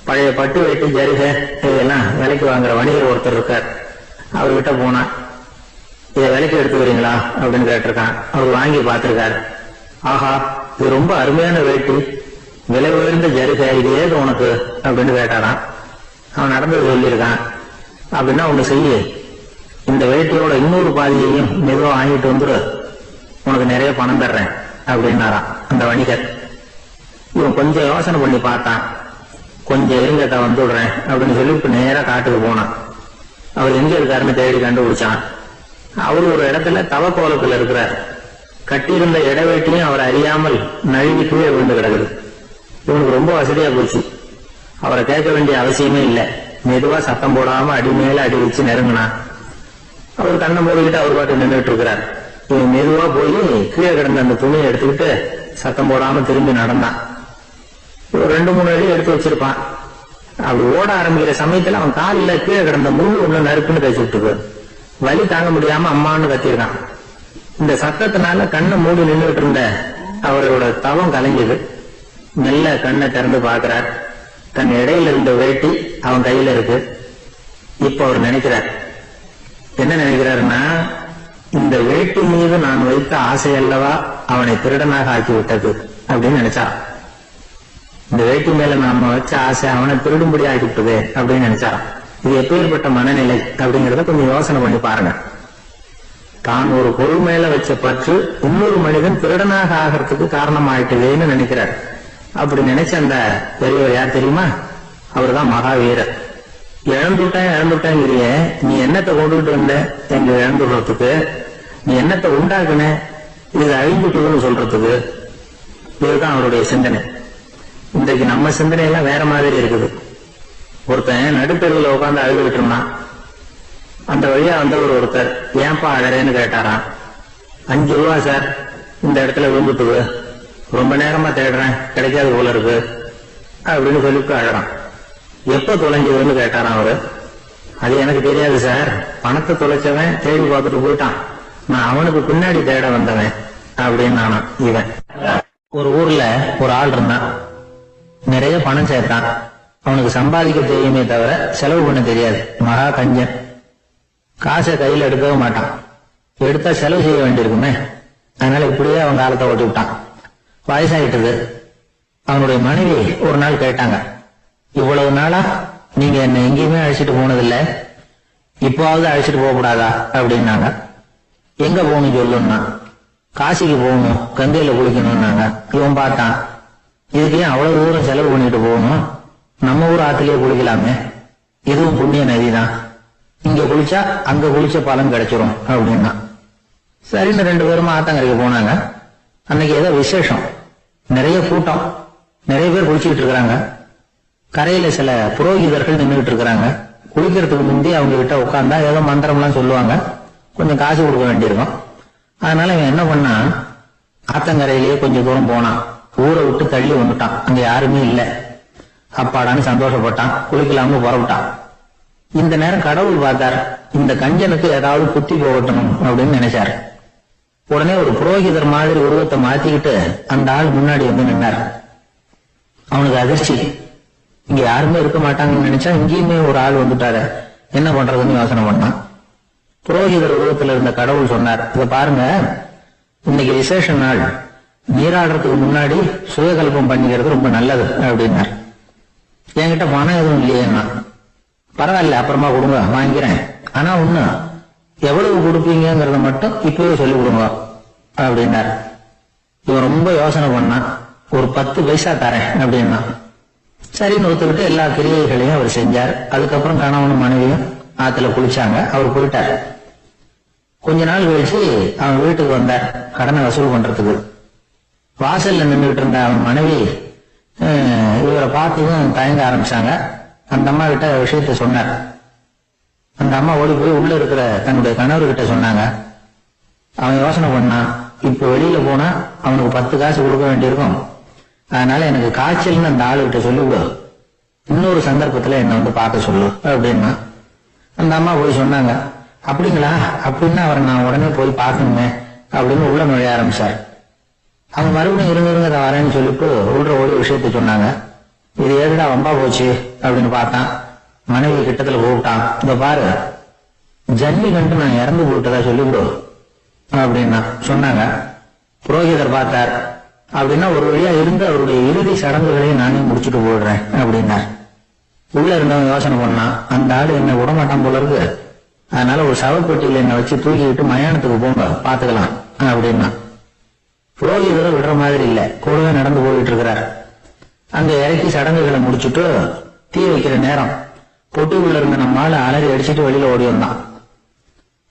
பழைய பட்டு வெட்டி ஜரிகை இதெல்லாம் விலைக்கு வாங்குற வணிகர் ஒருத்தர் இருக்கார். அவர்கிட்ட போனான். இதை விலைக்கு எடுத்துக்கிறீங்களா அப்படின்னு கேட்டிருக்கான். அவர் வாங்கி பார்த்திருக்காரு. ஆஹா, இது ரொம்ப அருமையான வேட்டி, விலை உயர்ந்த ஜரிகை, இது ஏது உனக்கு அப்படின்னு கேட்டாரான். அவன் நடந்தது சொல்லியிருக்கான். அப்படின்னா ஒண்ணு செய்ய, இந்த வேட்டியோட இன்னொரு பாதியையும் மெதுவா வாங்கிட்டு வந்துரு, உனக்கு நிறைய பணம் தர்றேன் அப்படின்னாரான் அந்த வணிகர். இவன் கொஞ்சம் யோசனை பண்ணி பார்த்தான். கொஞ்சம் இருங்கட்ட வந்துடுறேன் அப்படின்னு சொல்லிட்டு நேரா காட்டுக்கு போனான். அவர் எங்க இருக்காருன்னு தேடி கண்டுபிடிச்சான். அவர் ஒரு இடத்துல தவக்கோலத்துல இருக்கிறார். கட்டியிருந்த இடவேட்டியும் அவர் அறியாமல் நழுவி கீழே விழுந்து கிடக்குது. இவனுக்கு ரொம்ப வசதியா போச்சு. அவரை கேட்க வேண்டிய அவசியமே இல்லை. மெதுவா சத்தம் போடாம அடி மேல அடி வச்சு நெருங்கினான். அவர் கண்ணை மூடிக்கிட்டு அவர் பாட்டு நின்றுட்டு இருக்கிறார். இவன் மெதுவா போய் கீழே கிடந்த அந்த துணியை எடுத்துக்கிட்டு சத்தம் போடாம திரும்பி நடந்தான். ஒரு 2-3 அடி எடுத்து வச்சிருப்பான். அப்படி ஓட ஆரம்பிக்கிற சமயத்துல அவன் காலில் கீழே கிடந்த முள்ளு உள்ள நறுக்குன்னு தைச்சு விட்டுருக்கு. வலி தாங்க முடியாம அம்மான்னு கத்திருக்கான். இந்த சத்தத்தினால கண்ணை மூடி நின்றுட்டு இருந்த அவரோட தவம் கலைஞ்சது. மெல்ல கண்ணை திறந்து பார்க்கிறார். தன் இடையில இருந்த வேட்டி அவன் கையில இருக்கு. இப்ப அவர் நினைக்கிறார், என்ன நினைக்கிறாருன்னா, இந்த வேட்டி மீது நான் வைத்த ஆசை அல்லவா அவனை திருடனாக ஆக்கி விட்டது அப்படின்னு நினைச்சா. இந்த வேட்டி மேல நாம வச்ச ஆசை அவனை திருடும்படி ஆக்கிவிட்டது அப்படின்னு நினைச்சாராம். இது எப்பேற்பட்ட மனநிலை அப்படிங்கறத கொஞ்சம் யோசனை பண்ணி பாருங்க. தான் ஒரு பொருள் மேல வச்ச பற்று இன்னொரு மனிதன் திருடனாக ஆகிறதுக்கு காரணமாயிட்டதுன்னு நினைக்கிறார். அப்படி நினைச்ச அந்த பெரியவர் யார் தெரியுமா? அவர் தான் மகாவீரர். இழந்துட்டேங்கிறிய, நீ என்னத்தை கொண்டுகிட்டு வந்த எங்க இழந்துடுறதுக்கு? நீ என்னத்தை உண்டாக்குன இது அழிந்துட்டுன்னு சொல்றதுக்கு? இதுதான் அவருடைய சிந்தனை. இன்றைக்கு நம்ம சிந்தனை எல்லாம் வேற மாதிரி இருக்குது. ஒருத்தன் நடுத்தெருவில் உட்காந்து அழுதுகிட்டு இருந்தான். அந்த வழியா வந்தவர் ஒருத்தர், ஏன்பா அழறேன்னு கேட்டாராம். 5 ரூபா சார், இந்த இடத்துல விழுந்துட்டு ரொம்ப நேரமா தேடுறேன், கிடைக்காது போல இருக்கு அப்படின்னு சொல்லிட்டு அழறான். எப்ப தொலைஞ்சதுன்னு கேட்டாராம் அவரு. அது எனக்கு தெரியாது சார், பணத்தை தொலைச்சவன் தேடி பார்த்துட்டு போயிட்டான், நான் அவனுக்கு பின்னாடி தேட வந்தவன் அப்படின்னு நானா. இவன் ஒரு ஊர்ல ஒரு ஆள் இருந்தான். நிறைய பணம் சேர்த்தான். அவனுக்கு சம்பாதிக்க தெரியுமே தவிர செலவு பண்ண தெரியாது. மகா கஞ்சன். காசை கையில எடுக்கவே மாட்டான். எடுத்தா செலவு செய்ய வேண்டியிருக்குமே. அதனால இப்படியே அவன் காலத்தை ஓட்டி விட்டான். வயசாயிட்டது. அவனுடைய மனைவி ஒரு நாள் கேட்டாங்க, இவ்வளவு நாளா நீங்க என்ன எங்கேயுமே அழைச்சிட்டு போனதில்லை, இப்போவாவது அழைச்சிட்டு போக கூடாதா அப்படின்னாங்க. எங்க போகணும் சொல்லுன்னா, காசிக்கு போகணும், கங்கையில குளிக்கணும்னாங்க. இவன் பார்த்தான், இதுக்கு ஏன் அவ்வளவு தூரம் செலவு பண்ணிட்டு போகணும், நம்ம ஊர் ஆத்திலேயே குளிக்கலாமே, இதுவும் புண்ணிய நதிதான், இங்க குளிச்சா அங்க குளிச்ச பலன் கிடைச்சிரும் அப்படின்னா. சரின்னு 2 பேரும் ஆத்தங்கரைக்கு போனாங்க. அன்னைக்கு ஏதோ விசேஷம், நிறைய கூட்டம், நிறைய பேர் குளிச்சுக்கிட்டு இருக்கிறாங்க. கரையில சில புரோகிதர்கள் நின்றுட்டு இருக்கிறாங்க. குளிக்கிறதுக்கு முந்தி அவங்க கிட்ட உட்கார்ந்தா ஏதோ மந்திரம் எல்லாம் சொல்லுவாங்க, கொஞ்சம் காசு கொடுக்க வேண்டியிருக்கும். அதனால இவன் என்ன பண்ணா, ஆத்தங்கரையிலேயே கொஞ்சம் தூரம் போனான். ஊரை விட்டு தள்ளி வந்துட்டான். அங்க யாருமே இல்ல. அப்பாடான்னு சந்தோஷப்பட்டான். குளிக்கலாம்னு புறப்பட்டான். இந்த நேரம் கடவுள் பார்த்தார், இந்த கஞ்சனுக்கு ஏதாவது புத்தி போகட்டும் அப்படின்னு நினைச்சாரு. உடனே ஒரு புரோகிதர் மாதிரி உருவத்தை மாத்திக்கிட்டு அந்த ஆள் முன்னாடி வந்து நின்னார். அவனுக்கு அதிர்ச்சி. இங்க யாருமே இருக்க மாட்டாங்கன்னு நினைச்சா இங்கேயுமே ஒரு ஆள் வந்துட்டாரு, என்ன பண்றதுன்னு யோசனை பண்ணான். புரோகிதர் உருவத்துல இருந்த கடவுள் சொன்னார், இத பாருங்க, இன்னைக்கு விசேஷ நாள், நீராடுறதுக்கு முன்னாடி சுயகல்பம் பண்ணிக்கிறது ரொம்ப நல்லது அப்படின்னார். என்கிட்ட பணம் எதுவும் இல்லையேன்னா, பரவாயில்ல அப்புறமா கொடுங்க வாங்கிறேன், ஆனா ஒண்ணு, எவ்வளவு கொடுப்பீங்கிறத மட்டும் இப்பவே சொல்லி கொடுங்க அப்படின்னார். இவன் ரொம்ப யோசனை பண்ணான். ஒரு 10 பைசா தரேன் அப்படின்னா. சரின்னு ஒத்துக்கிட்டு எல்லா கிரியைகளையும் அவர் செஞ்சார். அதுக்கப்புறம் கணவனும் மனைவியும் ஆத்துல குளிச்சாங்க. அவர் போயிட்டார். கொஞ்ச நாள் கழிச்சு அவன் வீட்டுக்கு வந்தார் கடனை வசூல் பண்றதுக்கு. வாசல்ல நின்றுட்டு இருந்த அவன் மனைவி இவரை பார்த்ததும் தயங்க ஆரம்பிச்சாங்க. அந்த அம்மா கிட்ட விஷயத்த சொன்னார். அந்த அம்மா ஓடி போய் உள்ள இருக்கிற தன்னுடைய கணவர்கிட்ட சொன்னாங்க. அவன் யோசனை பண்ணான், இப்ப வெளியில போனா அவனுக்கு 10 காசு கொடுக்க வேண்டியிருக்கும், அதனால எனக்கு காய்ச்சல்னு அந்த ஆளுகிட்ட சொல்லிவிடு, இன்னொரு சந்தர்ப்பத்துல என்ன வந்து பார்க்க சொல்லு அப்படின்னா. அந்த அம்மா போய் சொன்னாங்க. அப்படிங்களா, அப்படின்னா அவரை நான் உடனே போய் பார்க்கணுமே அப்படின்னு உள்ள நுழைய ஆரம்பிச்சார். அவங்க மறுபடியும் இருங்க அதை வரேன்னு சொல்லிட்டு உள்ள ஒரு விஷயத்த சொன்னாங்க. இது ஏதுடா வம்பா போச்சு அப்படின்னு பார்த்தான். மனைவி கிட்டத்துல கூப்பிட்டான். இந்த பாரு, ஜல்லி கண்டு நான் இறந்து போட்டதா சொல்லிவிடு அப்படின்னா சொன்னாங்க. புரோகிதர் பார்த்தார். அப்படின்னா ஒரு வழியா இருந்து அவருடைய இறுதி சடங்குகளையும் நானே முடிச்சுட்டு போடுறேன் அப்படின்னா. உள்ள இருந்தவன் யோசனை பண்ணான், அந்த ஆடு என்ன விடமாட்டான் போல இருக்கு, அதனால ஒரு சவப்பெட்டியில என்னை வச்சு தூக்கிக்கிட்டு மயானத்துக்கு போங்க பாத்துக்கலாம் அப்படின்னா. புரோகிதரை விடுற மாதிரி இல்ல, கூடவே நடந்து போயிட்டு இருக்கிறார். அங்க இறக்கி சடங்குகளை முடிச்சுட்டு தீ வைக்கிற நேரம் பொட்டுக்குள்ள இருந்த நம்மால அலறி அடிச்சுட்டு வெளியில ஓடி வந்தான்.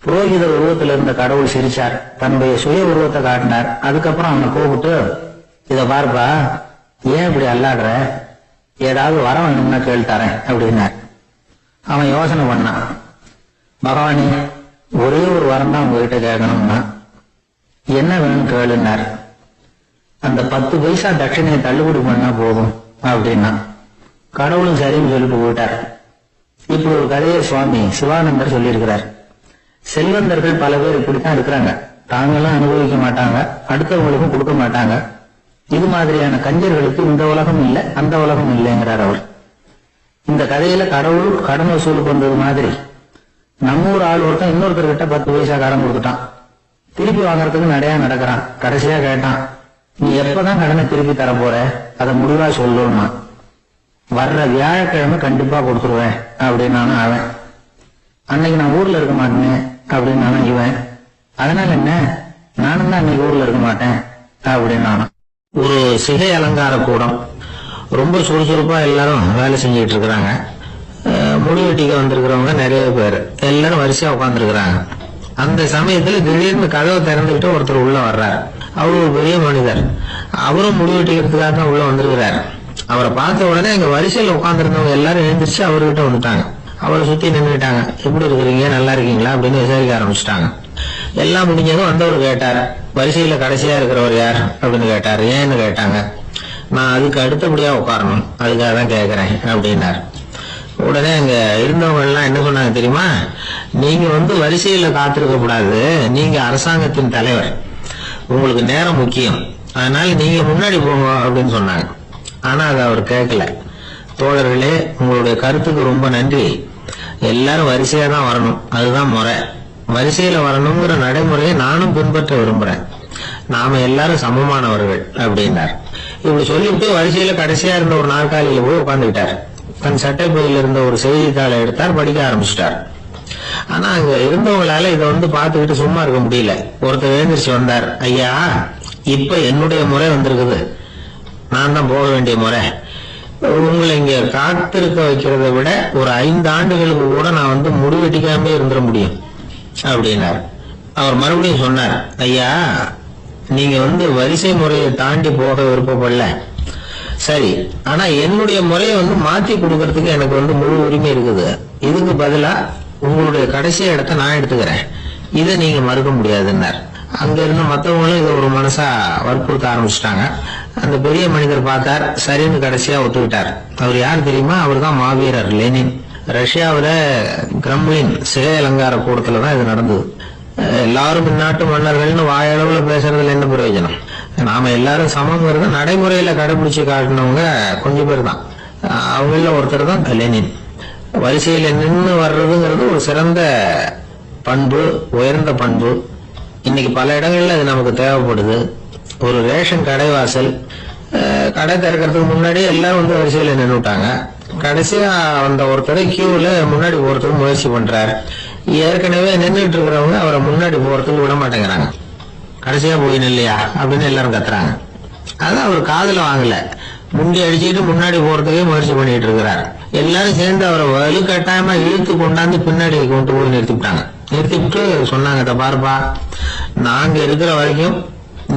புரோகிதர் உருவத்தில் இருந்த கடவுள் சிரிச்சார், தன்னுடைய சுய உருவத்தை காட்டினார். அதுக்கப்புறம் அவனை கூப்பிட்டு, இத பார்ப்பா, ஏன் இப்படி அல்லாடுற, ஏதாவது வரம் வேணும்னா கேள்வித்தாரேன் அப்படின்னார். அவன் யோசனை பண்ணான். பகவானே, ஒரே ஒரு வரம் தான் உங்ககிட்ட கேட்கணும்னா என்ன வேணும் கேளுன்னார். அந்த 10 பைசா தட்சணையை தள்ளுபடி பண்ணா போதும் அப்படின்னா. கடவுளும் சரின்னு சொல்லிட்டு போயிட்டார். இப்படி ஒரு கதையை சுவாமி சிவானந்தர் சொல்லியிருக்கிறார். செல்வந்தர்கள் பல பேர் இப்படித்தான் இருக்கிறாங்க. தாங்களும் அனுபவிக்க மாட்டாங்க, அடுத்தவங்களுக்கும் கொடுக்க மாட்டாங்க. இது மாதிரியான கஞ்சர்களுக்கு இந்த உலகம் இல்லை, அந்த உலகம் இல்லைங்கிறார் அவர். இந்த கதையில கடவுள் கடன் வசூலுக்கு வந்தது மாதிரி நம்ம ஊர் ஆள் ஒருத்தன் இன்னொருத்தர்கிட்ட 10 பைசா கடன் கொடுத்துட்டான். திருப்பி வாங்கறதுக்கு நடையா நடக்கிறான். கடைசியா கேட்டான், நீ எப்பதான் கடனை திருப்பி தர போற, அதை முடிவா சொல்லணுமா. வர்ற வியாழக்கிழமை கண்டிப்பா கொடுத்துருவேன் அப்படின்னாலும் அவன். அன்னைக்கு நான் ஊர்ல இருக்க மாட்டேன் அப்படின்னாலும் இவன். அதனால என்ன, நானும் தான் அன்னைக்கு ஊர்ல இருக்க மாட்டேன் அப்படின்னாலும். ஒரு சிகை அலங்கார கூடம், ரொம்ப சுறுசுறுப்பா எல்லாரும் வேலை செஞ்சுட்டு இருக்கிறாங்க. முடி வெட்டிக்க வந்திருக்கிறவங்க நிறைய பேர், எல்லாரும் வரிசையா உட்காந்துருக்கிறாங்க. அந்த சமயத்துல திடீர்னு கதவை திறந்துகிட்டு ஒருத்தர் உள்ள வர்றாரு. அவரு ஒரு பெரிய மனிதர். அவரும் முடி வெட்டிக்கிறதுக்காக தான் உள்ள வந்திருக்கிறாரு. அவரை பார்த்த உடனே எங்க வரிசையில உட்காந்துருந்தவங்க எல்லாரும் எழுந்திரிச்சு அவர்கிட்ட வந்துட்டாங்க. அவரை சுத்தி நின்றுட்டாங்க. எப்படி இருக்கிறீங்க, நல்லா இருக்கீங்களா அப்படின்னு விசாரிக்க ஆரம்பிச்சுட்டாங்க. எல்லாம் முடிஞ்சதும் வந்தவர் கேட்டார், வரிசையில கடைசியா இருக்கிறவர் யார் அப்படின்னு கேட்டார். ஏன்னு கேட்டாங்க. நான் அதுக்கு அடுத்தபடியா உட்காரணும், அதுக்காக தான் கேட்கிறேன் அப்படின்னாரு. உடனே அங்க இருந்தவங்க எல்லாம் என்ன சொன்னாங்க தெரியுமா, நீங்க வரிசையில காத்திருக்க கூடாது, நீங்க அரசாங்கத்தின் தலைவர், உங்களுக்கு நேரம் முக்கியம், அதனால நீங்க முன்னாடி போங்க அப்படின்னு சொன்னாங்க. ஆனா அதை அவர் கேட்கல. தோழர்களே, உங்களுடைய கருத்துக்கு ரொம்ப நன்றி. எல்லாரும் வரிசையா தான் வரணும், அதுதான் முறை. வரிசையில வரணுங்கிற நடைமுறையை நானும் பின்பற்ற விரும்புறேன். நாம எல்லாரும் சமமானவர்கள் அப்படின்னார். இப்படி சொல்லிட்டு வரிசையில கடைசியா இருந்த ஒரு நாற்காலியில போய் உட்கார்ந்துக்கிட்டார். தன் சட்டை பையில இருந்த ஒரு செய்தித்தாளை எடுத்தார், படிக்க ஆரம்பிச்சிட்டார். ஆனா அங்க இருந்தவங்களால இதை பார்த்துக்கிட்டு சும்மா இருக்க முடியல. ஒருத்தர் எழுந்திரிச்சு வந்தார். ஐயா, இப்ப என்னுடைய முறை வந்திருக்குது, நான் தான் போக வேண்டிய முறை. உங்களை இங்க காத்திருக்க வைக்கிறத விட ஒரு 5 ஆண்டுகளுக்கு கூட நான் முடிவெட்டிக்காம இருந்துட முடியும் அப்படின்னார். அவர் மறுபடியும் சொன்னார், ஐயா, நீங்க வரிசை முறையை தாண்டி போக விருப்பப்படல, சரி, ஆனா என்னுடைய முறையை மாத்தி கொடுக்கறதுக்கு எனக்கு முழு உரிமை இருக்குது. இதுக்கு பதிலா உங்களுடைய கடைசி இடத்தை நான் எடுத்துக்கிறேன், இதை நீங்க மறுக்க முடியாதுன்னார். அங்க இருந்த மற்றவங்களும் இதை ஒரு மனசா வற்புறுத்த ஆரம்பிச்சுட்டாங்க. அந்த பெரிய மனிதர் பார்த்தார், சரின்னு கடைசியா ஒத்துக்கிட்டார். அவர் யார் தெரியுமா, அவர் தான் மாவீரர் லெனின். ரஷ்யாவில கிரெம்ளின் சிகை அலங்கார கூடத்துலதான் இது நடந்தது. எல்லாரும் இந்நாட்டு மன்னர்கள்னு வாயளவுல பேசுறதுல என்ன பிரயோஜனம், நாம எல்லாரும் சமங்கிறத நடைமுறையில கடைபிடிச்சு காட்டினவங்க கொஞ்சம் பேர் தான். அவங்கள ஒருத்தர் தான் லெனின். வரிசையில நின்று வர்றதுங்கிறது ஒரு சிறந்த பண்பு, உயர்ந்த பண்பு. இன்னைக்கு பல இடங்கள்ல அது நமக்கு தேவைப்படுது. ஒரு ரேஷன் கடைவாசல், கடை திறக்கிறதுக்கு முன்னாடி எல்லாரும் வரிசையில நின்றுட்டாங்க. கடைசியா அந்த ஒருத்தரை கியூல முன்னாடி போறதுக்கு முயற்சி பண்றாரு. ஏற்கனவே நின்றுட்டு இருக்கிறவங்க அவரை முன்னாடி போறதுக்கு விட மாட்டேங்கிறாங்க. கடைசியா போய் நில்லையா அப்படின்னு எல்லாரும் கத்துறாங்க. அதான் அவர் காதுல வாங்கல, முண்டி அடிச்சுட்டு முன்னாடி போறதுக்கே முயற்சி பண்ணிட்டு இருக்கிறார். எல்லாரும் சேர்ந்து அவரை வலுக்கட்டாயமா இழுத்து கொண்டாந்து பின்னாடி கொண்டு போய் நிறுத்திவிட்டாங்க. நிறுத்திவிட்டு சொன்னாங்க, இதை பாருப்பா, நாங்க இருக்கிற வரைக்கும்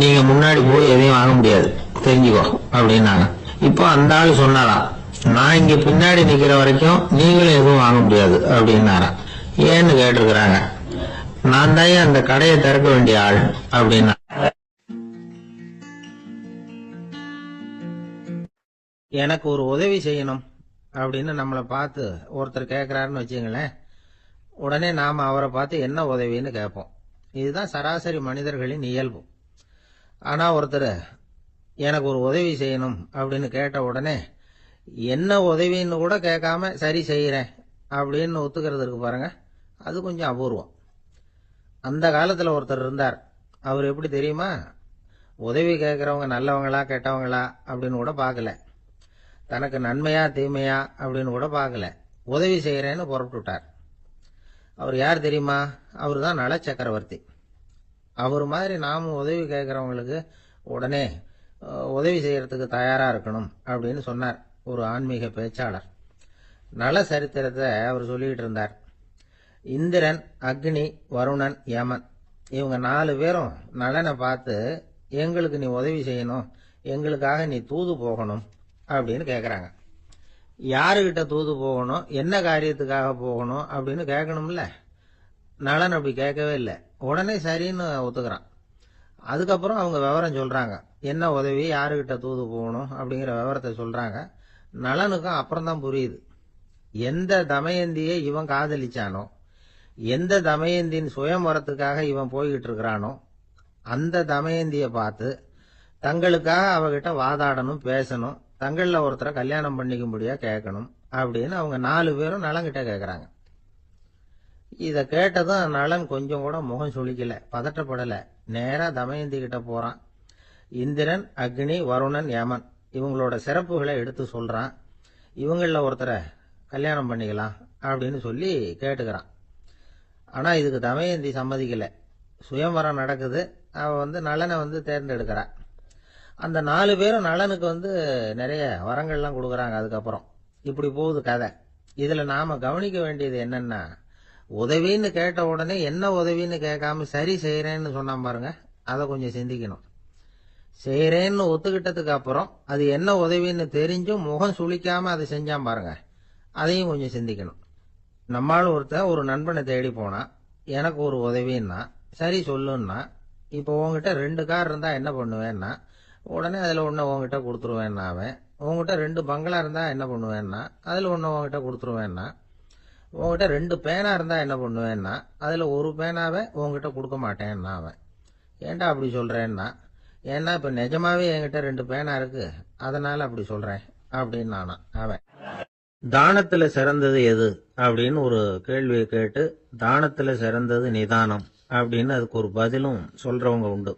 நீங்க முன்னாடி போய் எதையும் வாங்க முடியாது, தெரிஞ்சுக்கோ அப்படின்னாங்க. இப்போ அந்த ஆளு சொன்னாராம், நான் இங்க பின்னாடி நிக்கிற வரைக்கும் நீங்களும் எதுவும் வாங்க முடியாது அப்படின்னாராம். ஏன்னு கேட்டிருக்கிறாங்க. நான் தான் அந்த கடையை திறக்க வேண்டிய ஆள் அப்படின்னா. எனக்கு ஒரு உதவி செய்யணும் அப்படின்னு நம்மளை பார்த்து ஒருத்தர் கேட்கிறாருன்னு வச்சுங்களேன். உடனே நாம அவரை பார்த்து என்ன உதவின்னு கேட்போம். இதுதான் சராசரி மனிதர்களின் இயல்பு. ஆனால் ஒருத்தர் எனக்கு ஒரு உதவி செய்யணும் அப்படின்னு கேட்ட உடனே என்ன உதவின்னு கூட கேட்காம சரி செய்கிறேன் அப்படின்னு ஒத்துக்கிறது இருக்கு பாருங்க, அது கொஞ்சம் அபூர்வம். அந்த காலத்தில் ஒருத்தர் இருந்தார். அவர் எப்படி தெரியுமா? உதவி கேட்குறவங்க நல்லவங்களா கெட்டவங்களா அப்படின்னு கூட பார்க்கல, தனக்கு நன்மையா தீமையா அப்படின்னு கூட பார்க்கல, உதவி செய்கிறேன்னு புறப்பட்டுட்டார். அவர் யார் தெரியுமா? அவர் தான் நல சக்கரவர்த்தி. அவர் மாதிரி நாமும் உதவி கேட்குறவங்களுக்கு உடனே உதவி செய்யறதுக்கு தயாராக இருக்கணும் அப்படின்னு சொன்னார் ஒரு ஆன்மீக பேச்சாளர். நல சரித்திரத்தை அவர் சொல்லிக்கிட்டு இருந்தார். இந்திரன், அக்னி, வருணன், யமன் இவங்க 4 பேரும் நலனை பார்த்து எங்களுக்கு நீ உதவி செய்யணும், எங்களுக்காக நீ தூது போகணும் அப்படின்னு கேட்குறாங்க. யாருக்கிட்ட தூது போகணும், என்ன காரியத்துக்காக போகணும் அப்படின்னு கேட்கணும்ல. நலன் அப்படி கேட்கவே இல்லை, உடனே சரின்னு ஒத்துக்கிறான். அதுக்கப்புறம் அவங்க விவரம் சொல்றாங்க, என்ன உதவி, யாருக்கிட்ட தூது போகணும் அப்படிங்கிற விவரத்தை சொல்றாங்க. நலனுக்கும் அப்புறம்தான் புரியுது, எந்த தமயந்தியை இவன் காதலிச்சானோ, எந்த தமயந்தின் சுயம்பரத்துக்காக இவன் போய்கிட்டு இருக்கிறானோ அந்த தமயந்தியை பார்த்து தங்களுக்காக அவகிட்ட வாதாடணும், பேசணும், தங்களில் ஒருத்தரை கல்யாணம் பண்ணிக்கும்படியா கேட்கணும் அப்படின்னு அவங்க 4 பேரும் நலன்கிட்ட கேட்குறாங்க. இதை கேட்டதும் நலன் கொஞ்சம் கூட முகம் சுளிக்கல, பதட்டப்படல, நேரா தமயந்தி கிட்ட போறான். இந்திரன், அக்னி, வருணன், யமன் இவங்களோட சிறப்புகளை எடுத்து சொல்றான். இவங்களில் ஒருத்தரை கல்யாணம் பண்ணிக்கலாம் அப்படின்னு சொல்லி கேட்டுக்கிறான். ஆனா இதுக்கு தமயந்தி சம்மதிக்கல. சுயம்பரம் நடக்குது, அவ நலனை தேர்ந்தெடுக்கிறா. அந்த 4 பேரும் நலனுக்கு நிறைய வரங்கள்லாம் கொடுக்குறாங்க. அதுக்கப்புறம் இப்படி போகுது கதை. இதுல நாம கவனிக்க வேண்டியது என்னன்னா, உதவின்னு கேட்ட உடனே என்ன உதவின்னு கேட்காம சரி செய்யறேன்னு சொன்னான் பாருங்க, அதை கொஞ்சம் சிந்திக்கணும். செய்யறேன்னு ஒத்துக்கிட்டதுக்கு அப்புறம் அது என்ன உதவின்னு தெரிஞ்சும் முகம் சுளிக்காம அதை செஞ்சான் பாருங்க, அதையும் கொஞ்சம் சிந்திக்கணும். நம்மால் ஒருத்தன் ஒரு நண்பனை தேடி போனா, எனக்கு ஒரு உதவின்னா சரி சொல்லுன்னா, இப்போ உங்ககிட்ட 2 கார் இருந்தா என்ன பண்ணுவேன்னா, உடனே அதில் ஒன்று உங்ககிட்ட கொடுத்துருவேன்னா, அவன் உங்ககிட்ட 2 பங்களா இருந்தா என்ன பண்ணுவேன்னா, அதில் ஒன்று உங்ககிட்ட கொடுத்துருவேன்னா, உங்ககிட்ட 2 பேனா இருந்தா என்ன பண்ணுவேன்னா, அதில் ஒரு பேனாவை உங்ககிட்ட கொடுக்க மாட்டேன்னா அவன். ஏன்டா அப்படி சொல்றேன்னா, ஏன்னா இப்போ நிஜமாவே என்கிட்ட 2 பேனா இருக்கு, அதனால அப்படி சொல்றேன் அப்படின்னு நானா அவன். தானத்துல சிறந்தது எது அப்படின்னு ஒரு கேள்வியை கேட்டு, தானத்துல சிறந்தது நிதானம் அப்படின்னு அதுக்கு ஒரு பதிலும் சொல்றவங்க உண்டு.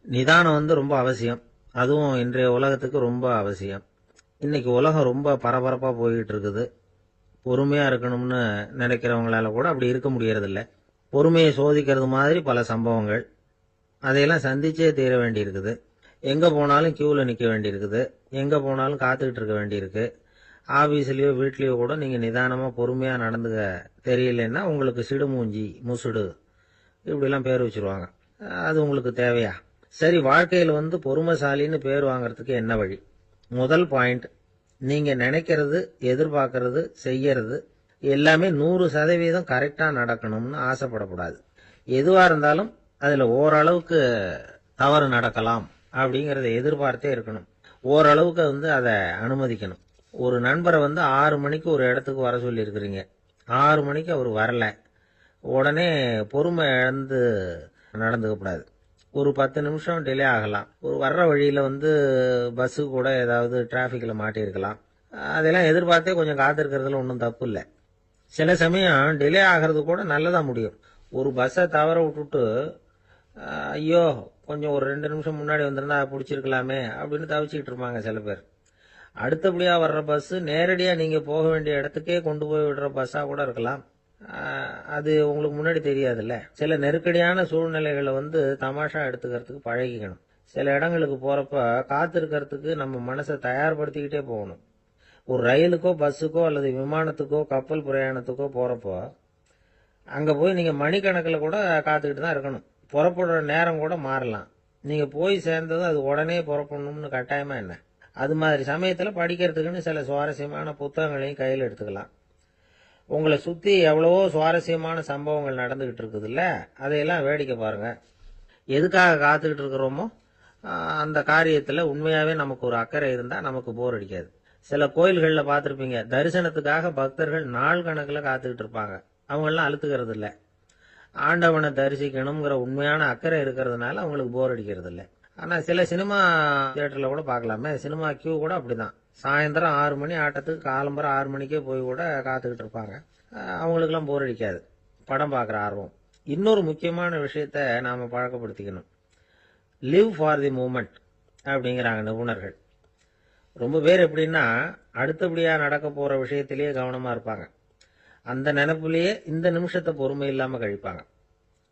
நிதானம் ரொம்ப அவசியம், அதுவும் இன்றைய உலகத்துக்கு ரொம்ப அவசியம். இன்னைக்கு உலகம் ரொம்ப பரபரப்பா போயிட்டு இருக்குது. பொறுமையா இருக்கணும்னு நினைக்கிறவங்களால கூட அப்படி இருக்க முடியறதில்ல. பொறுமையை சோதிக்கிறது மாதிரி பல சம்பவங்கள், அதையெல்லாம் சந்திச்சே தீர வேண்டி இருக்குது. எங்க போனாலும் கியூல நிக்க வேண்டி இருக்குது, எங்க போனாலும் காத்துக்கிட்டு இருக்க வேண்டியிருக்கு. ஆபீஸ்லயோ வீட்லயோ கூட நீங்க நிதானமா பொறுமையா நடந்துக்க தெரியலன்னா உங்களுக்கு சிடுமூஞ்சி, முசுடு இப்படிலாம் பேர் வச்சிருவாங்க. அது உங்களுக்கு தேவையா? சரி, வாழ்க்கையில் பொறுமைசாலின்னு பேர் வாங்கறதுக்கு என்ன வழி? முதல் பாயிண்ட், நீங்க நினைக்கிறது, எதிர்பார்க்கறது, செய்யறது எல்லாமே 100% கரெக்டா நடக்கணும்னு ஆசைப்படக்கூடாது. எதுவா இருந்தாலும் அதுல ஓரளவுக்கு தவறு நடக்கலாம் அப்படிங்கறத எதிர்பார்த்தே இருக்கணும். ஓரளவுக்கு அதை அனுமதிக்கணும். ஒரு நண்பரை 6 மணிக்கு ஒரு இடத்துக்கு வர சொல்லி இருக்கிறீங்க, 6 மணிக்கு அவர் வரல, உடனே பொறுமை இழந்து நடந்துக்க கூடாது. ஒரு 10 நிமிஷம் டிலே ஆகலாம். ஒரு வர்ற வழியில பஸ்ஸு கூட ஏதாவது டிராபிக்ல மாட்டியிருக்கலாம். அதெல்லாம் எதிர்பார்த்தே கொஞ்சம் காத்திருக்கிறதுல ஒன்றும் தப்பு இல்லை. சில சமயம் டிலே ஆகிறது கூட நல்லதா முடியும். ஒரு பஸ்ஸை தவற விட்டுட்டு ஐயோ கொஞ்சம் ஒரு 2 நிமிஷம் முன்னாடி வந்திருந்தா பிடிச்சிருக்கலாமே அப்படின்னு தவிச்சுக்கிட்டு இருப்பாங்க சில பேர். அடுத்தபடியா வர்ற பஸ் நேரடியா நீங்க போக வேண்டிய இடத்துக்கே கொண்டு போய் விடுற பஸ்ஸா கூட இருக்கலாம். அது உங்களுக்கு முன்னாடி தெரியாதுல்ல. சில நெருக்கடியான சூழ்நிலைகளை தமாஷா எடுத்துக்கிறதுக்கு பழகிக்கணும். சில இடங்களுக்கு போறப்ப காத்திருக்கிறதுக்கு நம்ம மனசை தயார்படுத்திக்கிட்டே போகணும். ஒரு ரயிலுக்கோ பஸ்ஸுக்கோ அல்லது விமானத்துக்கோ கப்பல் பிரயாணத்துக்கோ போறப்போ அங்க போய் நீங்க மணிக்கணக்கில் கூட காத்துக்கிட்டு தான் இருக்கணும். புறப்படுற நேரம் கூட மாறலாம். நீங்க போய் சேர்ந்ததும் அது உடனே புறப்படணும்னு கட்டாயமா என்ன? அது மாதிரி சமயத்துல படிக்கிறதுக்குன்னு சில சுவாரஸ்யமான புத்தகங்களையும் கையில் எடுத்துக்கலாம். உங்களை சுத்தி எவ்வளவோ சுவாரஸ்யமான சம்பவங்கள் நடந்துகிட்டு இருக்குதுல்ல, அதையெல்லாம் வேடிக்கை பாருங்க. எதுக்காக காத்துக்கிட்டு இருக்கிறோமோ அந்த காரியத்துல உண்மையாவே நமக்கு ஒரு அக்கறை இருந்தா நமக்கு போர் அடிக்காது. சில கோயில்கள்ல பார்த்திருப்பீங்க, தரிசனத்துக்காக பக்தர்கள் நாள் கணக்குல காத்துக்கிட்டு இருப்பாங்க. அவங்க எல்லாம் அழுத்துக்கிறது இல்ல. ஆண்டவனை தரிசிக்கணுங்கிற உண்மையான அக்கறை இருக்கிறதுனால அவங்களுக்கு போர் அடிக்கிறது இல்ல. ஆனால் சில சினிமா தியேட்டரில் கூட பார்க்கலாமே, சினிமா கியூ கூட அப்படிதான். சாயந்தரம் 6 மணி ஆட்டத்துக்கு காலம்பரம் 6 மணிக்கே போய் கூட காத்துக்கிட்டு இருப்பாங்க. அவங்களுக்கெல்லாம் போர் அடிக்காது, படம் பார்க்குற ஆர்வம். இன்னொரு முக்கியமான விஷயத்த நாம் பழக்கப்படுத்திக்கணும். லிவ் ஃபார் தி மூமெண்ட் அப்படிங்கிறாங்க நிபுணர்கள். ரொம்ப பேர் எப்படின்னா அடுத்தபடியாக நடக்க போகிற விஷயத்திலேயே கவனமாக இருப்பாங்க. அந்த நினைப்புலேயே இந்த நிமிஷத்தை பொறுமை இல்லாமல் கழிப்பாங்க.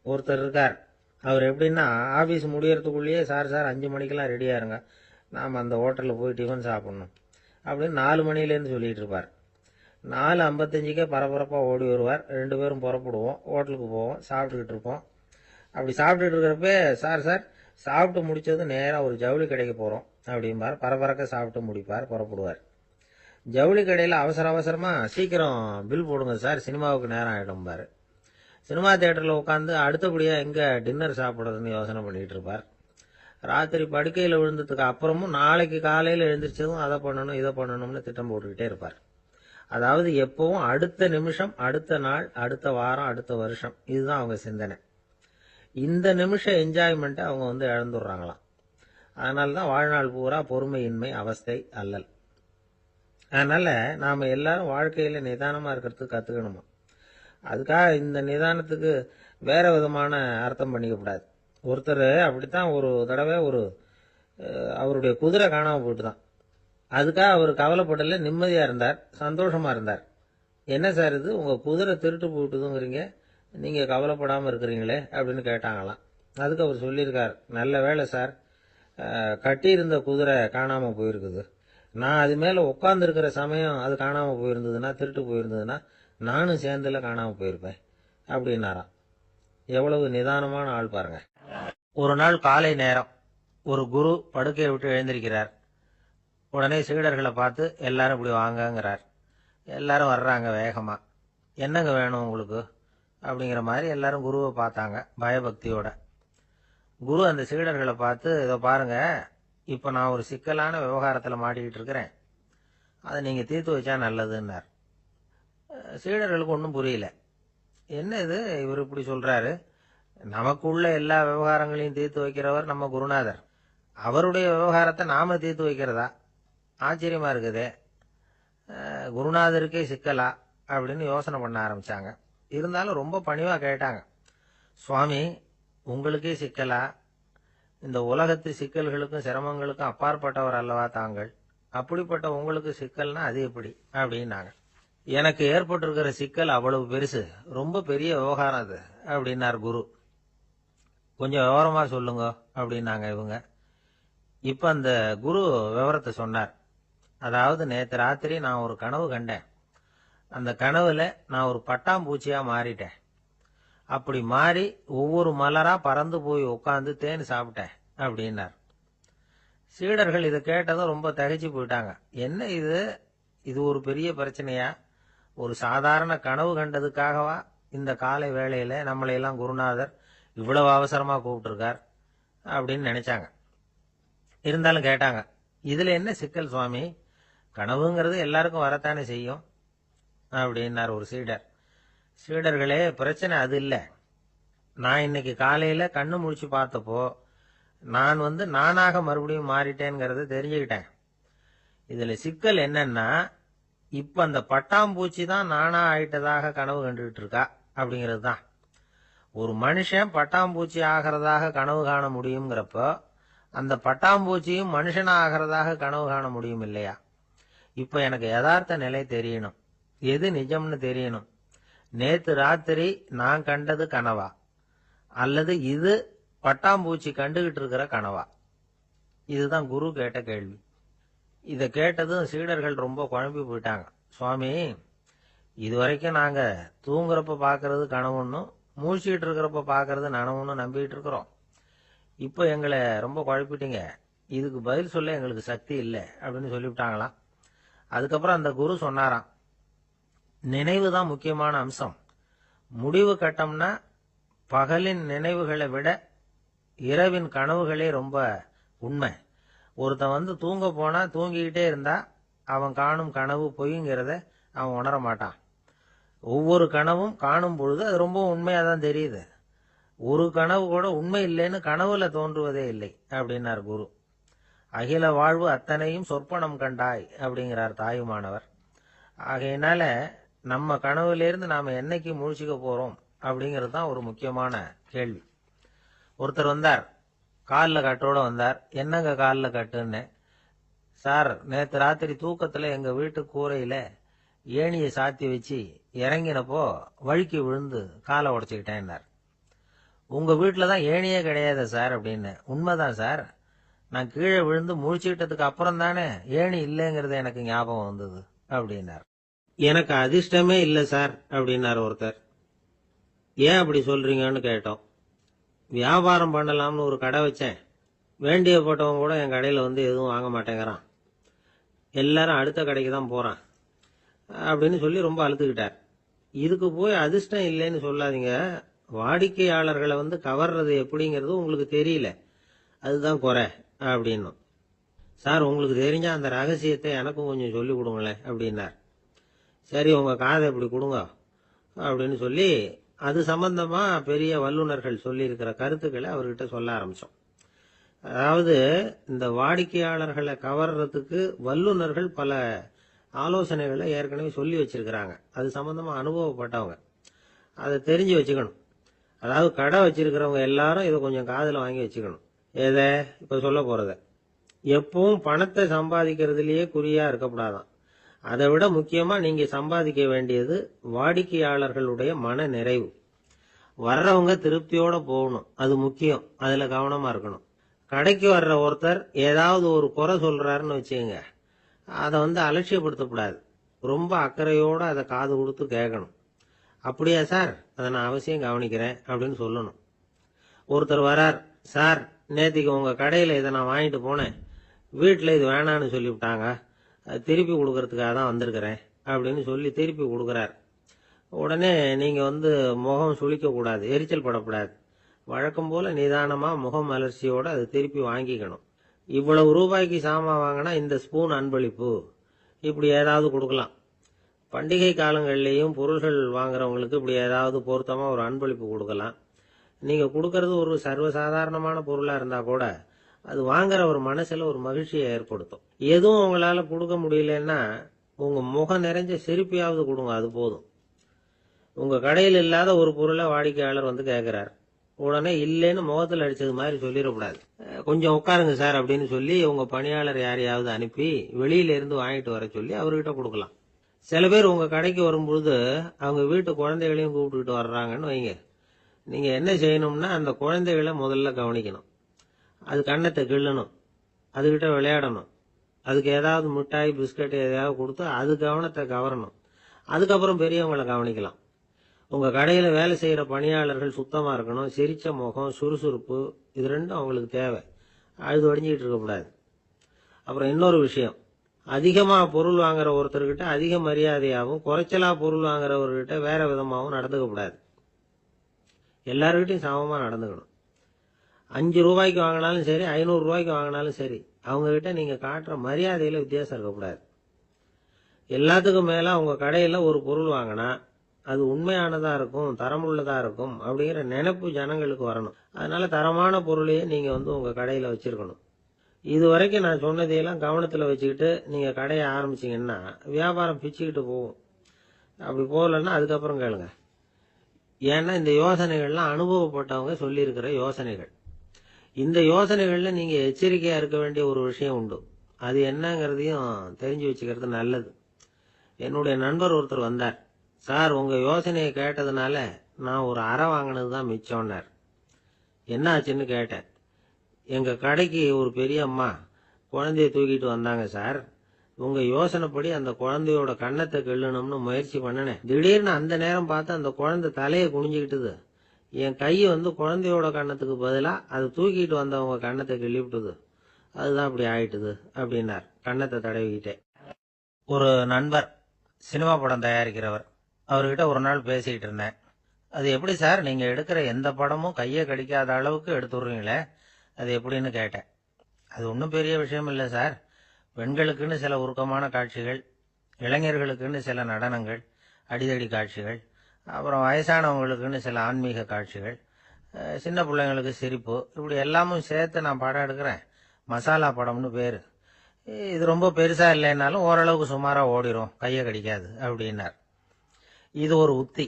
ஒருத்தர் இருக்கார், அவர் எப்படின்னா ஆஃபீஸ் முடியறதுக்குள்ளேயே சார் 5 மணிக்கெல்லாம் ரெடியாக இருங்க, நாம் அந்த ஹோட்டலில் போய் டிஃபன் சாப்பிட்ணும் அப்படின்னு 4 மணிலேருந்து சொல்லிகிட்டு இருப்பார். 4:55 பரபரப்பாக ஓடி வருவார். 2 பேரும் புறப்படுவோம், ஹோட்டலுக்கு போவோம், சாப்பிட்டுக்கிட்டு இருப்போம். அப்படி சாப்பிட்டுட்டு இருக்கிறப்ப சார் சாப்பிட்டு முடிச்சது நேராக ஒரு ஜவுளி கடைக்கு போகிறோம் அப்படிம்பார். பரபரக்க சாப்பிட்டு முடிப்பார், புறப்படுவார். ஜவுளி கடையில் அவசரமாக சீக்கிரம் பில் போடுங்க சார், சினிமாவுக்கு நேரம் ஆகிடும்பார். சினிமா தியேட்டரில் உட்காந்து அடுத்தபடியாக எங்கே டின்னர் சாப்பிட்றதுன்னு யோசனை பண்ணிகிட்டு இருப்பார். ராத்திரி படுக்கையில் விழுந்ததுக்கு அப்புறமும் நாளைக்கு காலையில் எழுந்திரிச்சதும் அதை பண்ணணும் இதை பண்ணணும்னு திட்டம் போட்டுக்கிட்டே இருப்பார். அதாவது எப்பவும் அடுத்த நிமிஷம், அடுத்த நாள், அடுத்த வாரம், அடுத்த வருஷம், இதுதான் அவங்க சிந்தனை. இந்த நிமிஷம் என்ஜாய்மெண்ட்டை அவங்க இழந்துடுறாங்களாம். அதனால தான் வாழ்நாள் பூரா பொறுமையின்மை, அவஸ்தை, அல்லல். அதனால நாம் எல்லாரும் வாழ்க்கையில் நிதானமாக இருக்கிறதுக்கு கற்றுக்கணுமா. அதுக்காக இந்த நிதானத்துக்கு வேற விதமான அர்த்தம் பண்ணிக்கக்கூடாது. ஒருத்தர் அப்படித்தான் ஒரு தடவை அவருடைய குதிரை காணாமல் போயிட்டு தான். அதுக்காக அவர் கவலைப்படல, நிம்மதியாக இருந்தார், சந்தோஷமாக இருந்தார். என்ன சார் இது, உங்கள் குதிரை திருட்டு போயிட்டுதுங்கிறீங்க, நீங்கள் கவலைப்படாமல் இருக்கிறீங்களே அப்படின்னு கேட்டாங்களாம். அதுக்கு அவர் சொல்லியிருக்கார், நல்ல வேலை சார், கட்டியிருந்த குதிரை காணாமல் போயிருக்குது. நான் அது மேலே உட்காந்துருக்கிற சமயம் அது காணாமல் போயிருந்ததுன்னா, திருட்டு போயிருந்ததுன்னா நானும் சேர்ந்துல காணாமல் போயிருப்பேன் அப்படின்னாராம். எவ்வளவு நிதானமான ஆள் பாருங்க. ஒரு நாள் காலை நேரம் ஒரு குரு படுக்கையை விட்டு எழுந்திருக்கிறார். உடனே சீடர்களை பார்த்து எல்லாரும் இப்படி வாங்கங்கிறார். எல்லாரும் வர்றாங்க வேகமா. என்னங்க வேணும் உங்களுக்கு அப்படிங்கிற மாதிரி எல்லாரும் குருவை பார்த்தாங்க பயபக்தியோட. குரு அந்த சீடர்களை பார்த்து, இதோ பாருங்க, இப்போ நான் ஒரு சிக்கலான விவகாரத்தில் மாட்டிக்கிட்டு இருக்கிறேன், அதை நீங்கள் தீர்த்து வச்சா நல்லதுன்னார். சீடர்களுக்கு ஒன்றும் புரியல. என்ன இது, இவர் இப்படி சொல்றாரு, நமக்குள்ள எல்லா விவகாரங்களையும் தீர்த்து வைக்கிறவர் நம்ம குருநாதர், அவருடைய விவகாரத்தை நாம தீர்த்து வைக்கிறதா, ஆச்சரியமா இருக்குதே, குருநாதருக்கே சிக்கலா அப்படின்னு யோசனை பண்ண ஆரம்பிச்சாங்க. இருந்தாலும் ரொம்ப பணிவா கேட்டாங்க, சுவாமி உங்களுக்கே சிக்கலா, இந்த உலகத்து சிக்கல்களுக்கும் சிரமங்களுக்கும் அப்பாற்பட்டவர் அல்லவா தாங்கள், அப்படிப்பட்ட உங்களுக்கு சிக்கல்னா அது எப்படி அப்படின்னாங்க. எனக்கு ஏற்பட்டிருக்கிற சிக்கல் அவ்வளவு பெருசு, ரொம்ப பெரிய விவகாரம் அது அப்படின்னார் குரு. கொஞ்சம் விவரமா சொல்லுங்க அப்படின்னாங்க இவங்க. இப்ப அந்த குரு விவரத்தை சொன்னார். அதாவது நேற்று ராத்திரி நான் ஒரு கனவு கண்டேன். அந்த கனவுல நான் ஒரு பட்டாம்பூச்சியா மாறிட்டேன். அப்படி மாறி ஒவ்வொரு மலரா பறந்து போய் உட்காந்து தேன் சாப்பிட்டேன் அப்படின்னார். சீடர்கள் இதை கேட்டதும் ரொம்ப திகைச்சு போயிட்டாங்க. என்ன இது ஒரு பெரிய பிரச்சனையா, ஒரு சாதாரண கனவு கண்டதுக்காகவா இந்த காலை வேளையில நம்மளையெல்லாம் குருநாதர் இவ்வளவு அவசரமா கூப்பிட்டுருக்கார் அப்படின்னு நினைச்சாங்க. இருந்தாலும் கேட்டாங்க, இதுல என்ன சிக்கல் சுவாமி, கனவுங்கிறது எல்லாருக்கும் வரத்தானே செய்யும் அப்படின்னார் ஒரு சீடர். சீடர்களே, பிரச்சனை அது இல்லை. நான் இன்னைக்கு காலையில கண்ணு முழிச்சு பார்த்தப்போ நான் நானாக மறுபடியும் மாறிட்டேங்கிறத தெரிஞ்சுக்கிட்டேன். இதுல சிக்கல் என்னன்னா, இப்ப அந்த பட்டாம்பூச்சி தான் நானா ஆயிட்டதாக கனவு கண்டுகிட்டு இருக்கா அப்படிங்கிறது தான். ஒரு மனுஷன் பட்டாம்பூச்சி ஆகிறதாக கனவு காண முடியுங்கிறப்போ அந்த பட்டாம்பூச்சியும் மனுஷனா ஆகிறதாக கனவு காண முடியும் இல்லையா. இப்ப எனக்கு யதார்த்த நிலை தெரியணும், எது நிஜம்னு தெரியணும். நேத்து ராத்திரி நான் கண்டது கனவா, அல்லது இது பட்டாம்பூச்சி கண்டுகிட்டு இருக்கிற கனவா? இதுதான் குரு கேட்ட கேள்வி. இதை கேட்டதும் சீடர்கள் ரொம்ப குழம்பி போயிட்டாங்க. சுவாமி, இதுவரைக்கும் நாங்க தூங்குறப்ப பாக்குறது கனவுன்னு, மூழ்கிட்டு இருக்கிறப்ப பாக்குறது நனவுன்னு நம்பிட்டு இருக்கிறோம். இப்போ எங்களை ரொம்ப குழப்பிட்டீங்க, இதுக்கு பதில் சொல்ல எங்களுக்கு சக்தி இல்லை அப்படின்னு சொல்லிவிட்டாங்களாம். அதுக்கப்புறம் அந்த குரு சொன்னாராம், நினைவு தான் முக்கியமான அம்சம். முடிவு கட்டம்னா பகலின் நினைவுகளை விட இரவின் கனவுகளே ரொம்ப உண்மை. ஒருத்தன் தூங்க போனா தூங்கிக்கிட்டே இருந்தா அவன் காணும் கனவு பொய்ங்கிறத அவன் உணர மாட்டான். ஒவ்வொரு கனவும் காணும் பொழுது அது ரொம்ப உண்மையா தான் தெரியுது. ஒரு கனவு கூட உண்மை இல்லைன்னு கனவுல தோன்றுவதே இல்லை அப்படின்னார் குரு. அகில வாழ்வு அத்தனையும் சொற்பனம் கண்டாய் அப்படிங்கிறார் தாயுமானவர். ஆகையினால நம்ம கனவுலேருந்து நாம என்னைக்கு முழிச்சுக்க போறோம் அப்படிங்கிறது தான் ஒரு முக்கியமான கேள்வி. ஒருத்தர் வந்தார், காலில் கட்டோட வந்தார். என்னங்க காலில் கட்டுன்னு. சார், நேற்று ராத்திரி தூக்கத்துல எங்க வீட்டு கூரையில ஏணியை சாத்தி வச்சு இறங்கினப்போ வழுக்கி விழுந்து காலை உடைச்சுக்கிட்டேன்னார். உங்க வீட்டுல தான் ஏணியே கிடையாது சார் அப்படின்னு. உண்மைதான் சார், நான் கீழே விழுந்து முழிச்சுக்கிட்டதுக்கு அப்புறம் தானே ஏணி இல்லைங்கிறது எனக்கு ஞாபகம் வந்தது அப்படின்னார். எனக்கு அதிர்ஷ்டமே இல்லை சார் அப்படின்னார் ஒருத்தர். ஏன் அப்படி சொல்றீங்கன்னு கேட்டோம். வியாபாரம் பண்ணலாம்னு ஒரு கடை வச்சேன். வேண்டிய போட்டவங்க கூட என் கடையில் வந்து எதுவும் வாங்க மாட்டேங்கிறான். எல்லாரும் அடுத்த கடைக்கு தான் போறான் அப்படின்னு சொல்லி ரொம்ப அழுத்துக்கிட்டார். இதுக்கு போய் அதிர்ஷ்டம் இல்லைன்னு சொல்லாதீங்க. வாடிக்கையாளர்களை வந்து கவர்றது எப்படிங்கிறது உங்களுக்கு தெரியல, அதுதான் குறை அப்படின்னும். சார், உங்களுக்கு தெரிஞ்ச அந்த ரகசியத்தை எனக்கும் கொஞ்சம் சொல்லி கொடுங்களேன் அப்படின்னார். சரி, உங்க காதை இப்படி கொடுங்க அப்படின்னு சொல்லி அது சம்பந்தமா பெரிய வல்லுநர்கள் சொல்லி இருக்கிற கருத்துக்களை அவர்கிட்ட சொல்ல ஆரம்பிச்சோம். அதாவது இந்த வாடிக்கையாளர்களை கவர்றதுக்கு வல்லுநர்கள் பல ஆலோசனைகளை ஏற்கனவே சொல்லி வச்சிருக்கிறாங்க. அது சம்பந்தமா அனுபவப்பட்டவங்க, அதை தெரிஞ்சு வச்சுக்கணும். அதாவது கடை வச்சிருக்கிறவங்க எல்லாரும் இதை கொஞ்சம் காதுல வாங்கி வச்சுக்கணும். எதை இப்ப சொல்ல போறத. எப்பவும் பணத்தை சம்பாதிக்கிறதுலயே குறியா இருக்கக்கூடாதான். அதை விட முக்கியமா நீங்க சம்பாதிக்க வேண்டியது வாடிக்கையாளர்களுடைய மன நிறைவு. வர்றவங்க திருப்தியோட போகணும், அது முக்கியம். அதுல கவனமா இருக்கணும். கடைக்கு வர்ற ஒருத்தர் ஏதாவது ஒரு குறை சொல்றாருன்னு வச்சுக்கோங்க, அதை வந்து அலட்சியப்படுத்தக்கூடாது. ரொம்ப அக்கறையோட அதை காது கொடுத்து கேட்கணும். அப்படியா சார், அதை நான் அவசியம் கவனிக்கிறேன் அப்படின்னு சொல்லணும். ஒருத்தர் வரார், சார் நேத்திக்கு உங்க கடையில இதை நான் வாங்கிட்டு போனேன், வீட்டில் இது வேணான்னு சொல்லிவிட்டாங்க, திருப்பி கொடுக்கறதுக்காக தான் வந்திருக்கிறேன் அப்படின்னு சொல்லி திருப்பி கொடுக்குறார். உடனே நீங்க வந்து முகம் சுளிக்க கூடாது, எரிச்சல் படக்கூடாது. வழக்கம் போல நிதானமா முகம் அலர்ச்சியோட அதை திருப்பி வாங்கிக்கணும். இவ்வளவு ரூபாய்க்கு சாமான் வாங்கினா இந்த ஸ்பூன் அன்பளிப்பு, இப்படி ஏதாவது கொடுக்கலாம். பண்டிகை காலங்கள்லயும் பொருள்கள் வாங்குறவங்களுக்கு இப்படி ஏதாவது பொருத்தமா ஒரு அன்பளிப்பு கொடுக்கலாம். நீங்க கொடுக்கறது ஒரு சர்வசாதாரணமான பொருளா இருந்தா கூட அது வாங்குற ஒரு மனசுல ஒரு மகிழ்ச்சியை ஏற்படுத்தும். எதுவும் உங்களால கொடுக்க முடியலன்னா உங்க முகம் நிறைஞ்ச சிரிப்பையாவது கொடுங்க, அது போதும். உங்க கடையில் இல்லாத ஒரு பொருளை வாடிக்கையாளர் வந்து கேட்கிறார், உடனே இல்லைன்னு முகத்தில் அடிச்சது மாதிரி சொல்லிடக்கூடாது. கொஞ்சம் உட்காருங்க சார் அப்படின்னு சொல்லி உங்க பணியாளர் யாரையாவது அனுப்பி வெளியில இருந்து வாங்கிட்டு வர சொல்லி அவர்கிட்ட கொடுக்கலாம். சில பேர் உங்க கடைக்கு வரும்பொழுது அவங்க வீட்டு குழந்தைகளையும் கூப்பிட்டுக்கிட்டு வர்றாங்கன்னு வைங்க. நீங்க என்ன செய்யணும்னா அந்த குழந்தைகளை முதல்ல கவனிக்கணும். அது கண்ணத்தை கிள்ளணும், அதுகிட்ட விளையாடணும், அதுக்கு ஏதாவது மிட்டாய் பிஸ்கட் எதையாவது கொடுத்து அது கவனத்தை கவரணும். அதுக்கப்புறம் பெரியவங்களை கவனிக்கலாம். உங்க கடையில வேலை செய்யற பணியாளர்கள் சுத்தமா இருக்கணும். சிரிச்ச முகம், சுறுசுறுப்பு, இது ரெண்டும் அவங்களுக்கு தேவை. அழுது ஒடிஞ்சிட்டு இருக்கக்கூடாது. அப்புறம் இன்னொரு விஷயம், அதிகமா பொருள் வாங்குற ஒருத்தர்கிட்ட அதிக மரியாதையாகவும் குறைச்சலா பொருள் வாங்குறவர்கிட்ட வேற விதமாகவும் நடந்துக்க கூடாது. எல்லாருக்கிட்டையும் சமமா நடந்துக்கணும். 5 ரூபாய்க்கு வாங்கினாலும் சரி, 500 ரூபாய்க்கு வாங்கினாலும் சரி, அவங்க கிட்ட நீங்க காட்டுற மரியாதையில வித்தியாசம் இருக்கக்கூடாது. எல்லாத்துக்கும் மேல உங்க கடையில ஒரு பொருள் வாங்கினா அது உண்மையானதா இருக்கும், தரமுள்ளதா இருக்கும் அப்படிங்கிற நினைப்பு ஜனங்களுக்கு வரணும். அதனால தரமான பொருளையே நீங்க வந்து உங்க கடையில வச்சிருக்கணும். இது வரைக்கும் நான் சொன்னதையெல்லாம் கவனத்துல வச்சுக்கிட்டு நீங்க கடையை ஆரம்பிச்சீங்கன்னா வியாபாரம் பிச்சுக்கிட்டு போகும். அப்படி போகலன்னா அதுக்கப்புறம் கேளுங்க. ஏன்னா இந்த யோசனைகள்லாம் அனுபவப்பட்டவங்க சொல்லி இருக்கிற யோசனைகள். இந்த யோசனைகள்ல நீங்க எச்சரிக்கையா இருக்க வேண்டிய ஒரு விஷயம் உண்டு. அது என்னங்கிறதையும் தெரிஞ்சு வச்சுக்கிறது நல்லது. என்னுடைய நண்பர் ஒருத்தர் வந்தார். சார், உங்க யோசனையை கேட்டதுனால நான் ஒரு அறை வாங்கினதுதான் மிச்சம்னார். என்ன ஆச்சுன்னு கேட்டேன். எங்க கடைக்கு ஒரு பெரிய அம்மா குழந்தைய தூக்கிட்டு வந்தாங்க சார். உங்க யோசனைப்படி அந்த குழந்தையோட கண்ணத்தை கிள்ளணும்னு முயற்சி பண்ணினேன். திடீர்னு அந்த நேரம் பார்த்து அந்த குழந்தை தலையை குனிஞ்சுக்கிட்டுது. என் கை வந்து குழந்தையோட கண்ணத்துக்கு பதிலா அது தூக்கிட்டு வந்தவங்க கண்ணத்தை கிள்ளிவிட்டுது. அதுதான் அப்படி ஆயிட்டுது அப்படின்னார் கண்ணத்தை தடவிக்கிட்டே. ஒரு நண்பர் சினிமா படம் தயாரிக்கிறவர், அவர்கிட்ட ஒரு நாள் பேசிக்கிட்டு இருந்தேன். அது எப்படி சார், நீங்க எடுக்கிற எந்த படமும் கையை கடிக்காத அளவுக்கு எடுத்துடுறீங்களே, அது எப்படின்னு கேட்டேன். அது ஒன்றும் பெரிய விஷயம் இல்லை சார். பெண்களுக்குன்னு சில உருக்கமான காட்சிகள், இளைஞர்களுக்குன்னு சில நடனங்கள், அடிதடி காட்சிகள், அப்புறம் வயசானவங்களுக்குன்னு சில ஆன்மீக காட்சிகள், சின்ன பிள்ளைங்களுக்கு சிரிப்பு, இப்படி எல்லாமும் சேர்த்து நான் படம் எடுக்கிறேன். மசாலா படம்னு பேரு. இது ரொம்ப பெருசா இல்லைன்னாலும் ஓரளவுக்கு சுமாரா ஓடிரும், கையை கடிக்காது அப்படின்னார். இது ஒரு உத்தி.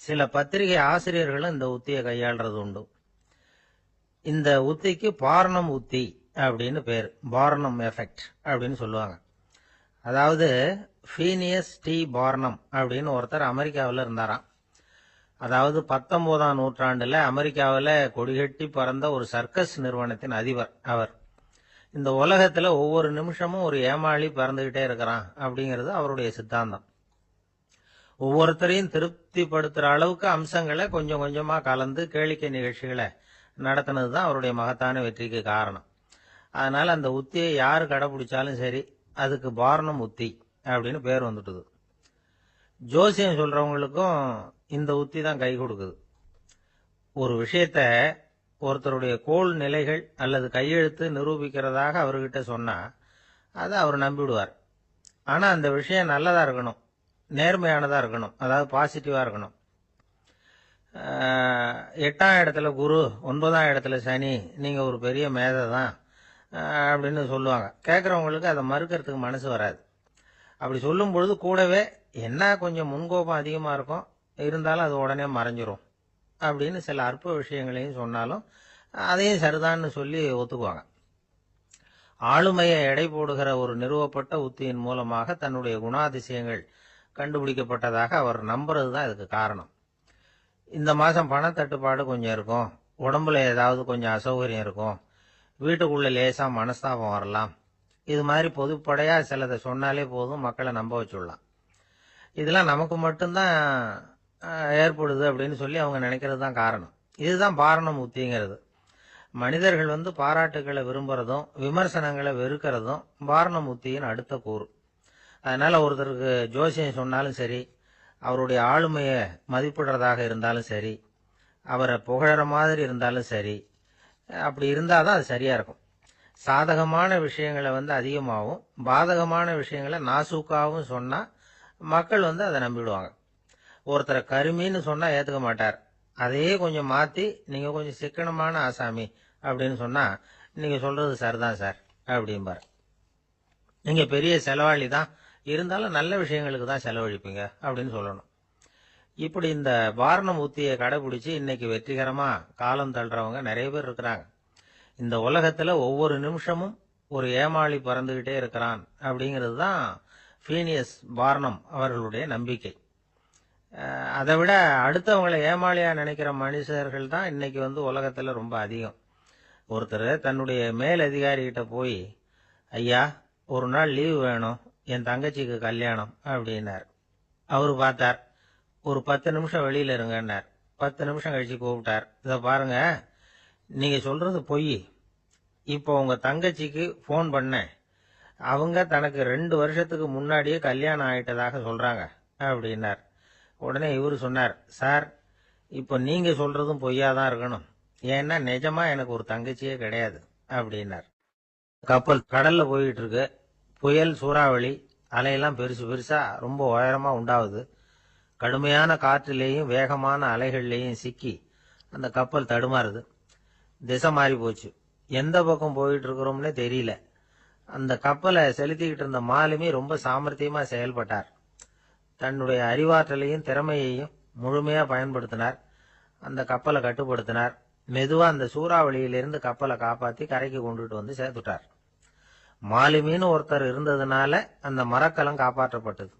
சில பத்திரிகை ஆசிரியர்களும் இந்த உத்தியை கையாளுறது உண்டு. இந்த உத்திக்கு பார்னம் உத்தி அப்படின்னு பேர். பார்னம் எஃபெக்ட் அப்படின்னு சொல்லுவாங்க. அதாவது ஃபீனியஸ் டி பார்னம் அப்படின்னு ஒருத்தர் அமெரிக்காவில் இருந்தாராம். அதாவது 19ஆம் நூற்றாண்டுல அமெரிக்காவில் கொடிகட்டி பறந்த ஒரு சர்க்கஸ் நிறுவனத்தின் அதிபர் அவர். இந்த உலகத்துல ஒவ்வொரு நிமிஷமும் ஒரு ஏமாளி பறந்துகிட்டே இருக்கிறான் அப்படிங்கிறது அவருடைய சித்தாந்தம். ஒவ்வொருத்தரையும் திருப்திப்படுத்துற அளவுக்கு அம்சங்களை கொஞ்சம் கொஞ்சமா கலந்து கேளிக்கை நிகழ்ச்சிகளை நடத்தினது தான் அவருடைய மகத்தான வெற்றிக்கு காரணம். அதனால அந்த உத்தியை யாரு கடைபிடிச்சாலும் சரி, அதுக்கு பார்னம் உத்தி அப்படின்னு பேர் வந்துட்டுது. ஜோசியம் சொல்றவங்களுக்கும் இந்த உத்தி தான் கை கொடுக்குது. ஒரு விஷயத்த ஒருத்தருடைய கோள் நிலைகள் அல்லது கையெழுத்து நிரூபிக்கிறதாக அவர்கிட்ட சொன்னா அதை அவர் நம்பிவிடுவார். ஆனா அந்த விஷயம் நல்லதா இருக்கணும், நேர்மையானதா இருக்கணும், அதாவது பாசிட்டிவா இருக்கணும். 8ஆம் இடத்துல குரு, 9ஆம் இடத்துல சனி, நீங்க ஒரு பெரிய மேதை தான் அப்படின்னு சொல்லுவாங்க. கேட்கறவங்களுக்கு அதை மறுக்கிறதுக்கு மனசு வராது. அப்படி சொல்லும் பொழுது கூடவே என்ன கொஞ்சம் முன்கோபம் அதிகமா இருக்கும், இருந்தாலும் அது உடனே மறைஞ்சிரும் அப்படின்னு சில அற்ப விஷயங்களையும் சொன்னாலும் அதையும் சரிதான்னு சொல்லி ஒத்துக்குவாங்க. ஆளுமையை எடை போடுகிற ஒரு நிறுவப்பட்ட உத்தியின் மூலமாக தன்னுடைய குணாதிசயங்கள் கண்டுபிடிக்கப்பட்டதாக அவர் நம்புறது தான் இதுக்கு காரணம். இந்த மாசம் பணத்தட்டுப்பாடு கொஞ்சம் இருக்கும், உடம்புல ஏதாவது கொஞ்சம் அசௌகரியம் இருக்கும், வீட்டுக்குள்ள லேசா மனஸ்தாபம் வரலாம், இது மாதிரி பொதுப்படையா சிலதை சொன்னாலே போதும், மக்களை நம்ப வச்சுடலாம். இதெல்லாம் நமக்கு மட்டும்தான் ஏற்படுது அப்படின்னு சொல்லி அவங்க நினைக்கிறது தான் காரணம். இதுதான் பாரணம் உத்திங்கிறது. மனிதர்கள் பாராட்டுகளை விரும்புறதும் விமர்சனங்களை வெறுக்கிறதும் பாரணம் உத்தியின் அடுத்த கூறு. அதனால ஒருத்தருக்கு ஜோசியம் சொன்னாலும் சரி, அவருடைய ஆளுமையை மதிப்பிடுறதாக இருந்தாலும் சரி, அவரை புகழற மாதிரி இருந்தாலும் சரி, அப்படி இருந்தாதான் அது சரியா இருக்கும். சாதகமான விஷயங்களை அதிகமாகவும் பாதகமான விஷயங்களை நாசூக்காவும் சொன்னா மக்கள் அதை நம்பிடுவாங்க. ஒருத்தரை கருமின்னு சொன்னா ஏத்துக்க மாட்டார். அதையே கொஞ்சம் மாத்தி நீங்க கொஞ்சம் சிக்கனமான ஆசாமி அப்படின்னு சொன்னா நீங்க சொல்றது சரிதான் சார் அப்படிம்பார். நீங்க பெரிய செலவாளி தான், இருந்தாலும் நல்ல விஷயங்களுக்கு தான் செலவழிப்பீங்க அப்படின்னு சொல்லணும். இப்படி இந்த பாரணம் உத்தியை கடைபிடிச்சு இன்னைக்கு வெற்றிகரமா காலம் தள்ளுறவங்க நிறைய பேர் இருக்கிறாங்க. இந்த உலகத்துல ஒவ்வொரு நிமிஷமும் ஒரு ஏமாளி பறந்துகிட்டே இருக்கிறான் அப்படிங்கிறது தான் ஃபீனியஸ் பார்னம் அவர்களுடைய நம்பிக்கை. அதை விட அடுத்தவங்களை ஏமாளியா நினைக்கிற மனுஷர்கள் தான் இன்னைக்கு உலகத்துல ரொம்ப அதிகம். ஒருத்தர் தன்னுடைய மேல் அதிகாரிகிட்ட போய், ஐயா ஒரு நாள் லீவு வேணும், என் தங்கச்சிக்கு கல்யாணம் அப்படின்னார். அவரு பார்த்தார், ஒரு 10 நிமிஷம் வெளியில இருங்கன்னார். 10 நிமிஷம் கழிச்சு கூப்பிட்டார். இத பாருங்க, நீங்க சொல்றது பொய். இப்போ உங்க தங்கச்சிக்கு போன் பண்ணேன், அவங்க தனக்கு 2 வருஷத்துக்கு முன்னாடியே கல்யாணம் ஆயிட்டதாக சொல்றாங்க அப்படின்னார். உடனே இவரு சொன்னார், சார் இப்போ நீங்க சொல்றதும் பொய்யாதான் இருக்கணும், ஏன்னா நிஜமா எனக்கு ஒரு தங்கச்சியே கிடையாது அப்படின்னார். கப்பல் கடல்ல போயிட்டு இருக்கு, புயல் சூறாவளி, அலையெல்லாம் பெருசு பெருசா ரொம்ப உயரமா உண்டாகுது. கடுமையான காற்றிலேயும் வேகமான அலைகள்லேயும் சிக்கி அந்த கப்பல் தடுமாறுது. திசை மாறி போச்சு, எந்த பக்கம் போயிட்டு இருக்கிறோம்னே தெரியல. அந்த கப்பலை செலுத்திக்கிட்டு இருந்த மாலுமி ரொம்ப சாமர்த்தியமா செயல்பட்டார். தன்னுடைய அறிவாற்றலையும் திறமையையும் முழுமையா பயன்படுத்தினார். அந்த கப்பலை கட்டுப்படுத்தினார். மெதுவா அந்த சூறாவளியிலிருந்து கப்பலை காப்பாத்தி கரைக்கு கொண்டுட்டு சேர்த்துட்டார். மாலுமின்னு ஒருத்தர் இருந்ததுனால அந்த மரக்கலம் காப்பாற்றப்பட்டது.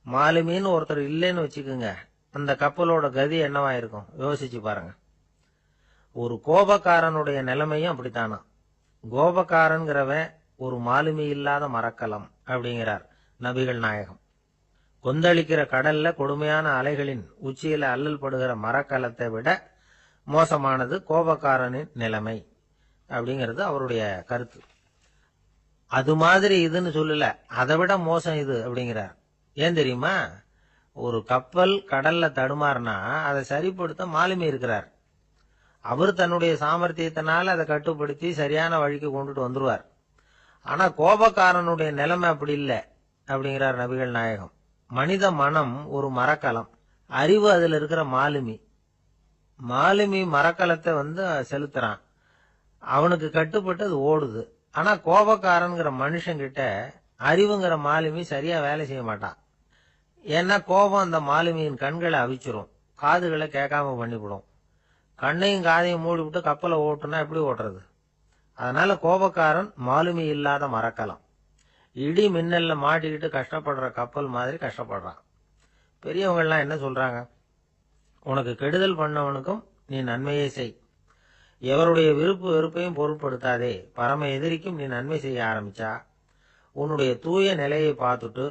மாலுமின்னு ஒருத்தர் இல்லைன்னு வச்சுக்குங்க, அந்த கப்பலோட கதி என்னவாயிருக்கும் யோசிச்சு பாருங்க. ஒரு கோபக்காரனுடைய நிலைமையும் அப்படித்தானா. கோபக்காரன்கிறவன் ஒரு மாலுமி இல்லாத மரக்கலம் அப்படிங்கிறார் நபிகள் நாயகம். கொந்தளிக்கிற கடல்ல கொடுமையான அலைகளின் உச்சியில அல்லல் படுகிற மரக்கலத்தை விட மோசமானது கோபக்காரனின் நிலைமை அப்படிங்கிறது அவருடைய கருத்து. அது மாதிரி இதுன்னு சொல்லல, அதை விட மோசம் இது அப்படிங்கிறார். ஏன் தெரியுமா? ஒரு கப்பல் கடல்ல தடுமாறினா அதை சரிப்படுத்த மாலுமி இருக்கிறார். அவர் தன்னுடைய சாமர்த்தியத்தினால அதை கட்டுப்படுத்தி சரியான வழிக்கு கொண்டுட்டு வந்துருவார். ஆனா கோபக்காரனுடைய நிலைமை அப்படி இல்லை அப்படிங்கிறார் நபிகள் நாயகம். மனித மனம் ஒரு மரக்கலம், அறிவு அதுல இருக்கிற மாலுமி. மாலுமி மரக்கலத்தை செலுத்துறான். அவனுக்கு கட்டுப்பட்டு அது ஓடுது. ஆனா கோபக்காரன்கிற மனுஷங்கிட்ட அறிவுங்கிற மாலுமி சரியா வேலை செய்ய மாட்டான். ஏன்னா கோபம் அந்த மாலுமியின் கண்களை அவிச்சிரும், காதுகளை கேட்காம பண்ணிவிடும். கண்ணையும் காதையும் மூடிவிட்டு கப்பலை ஓட்டுனா எப்படி ஓட்டுறது? அதனால கோபக்காரன் மாலுமி இல்லாத மரக்கலம். இடி மின்னல்ல மாட்டிக்கிட்டு கஷ்டப்படுற கப்பல் மாதிரி கஷ்டப்படுறான். பெரியவங்கள்லாம் என்ன சொல்றாங்க? உனக்கு கெடுதல் பண்ணவனுக்கும் நீ நன்மையை செய், எவருடைய விருப்பு வெறுப்பையும் பொருட்படுத்தாதே. பரம எதிரிக்கும் நீ நன்மை செய்ய ஆரம்பிச்சா உன்னுடைய தூய நிலையை பார்த்துட்டு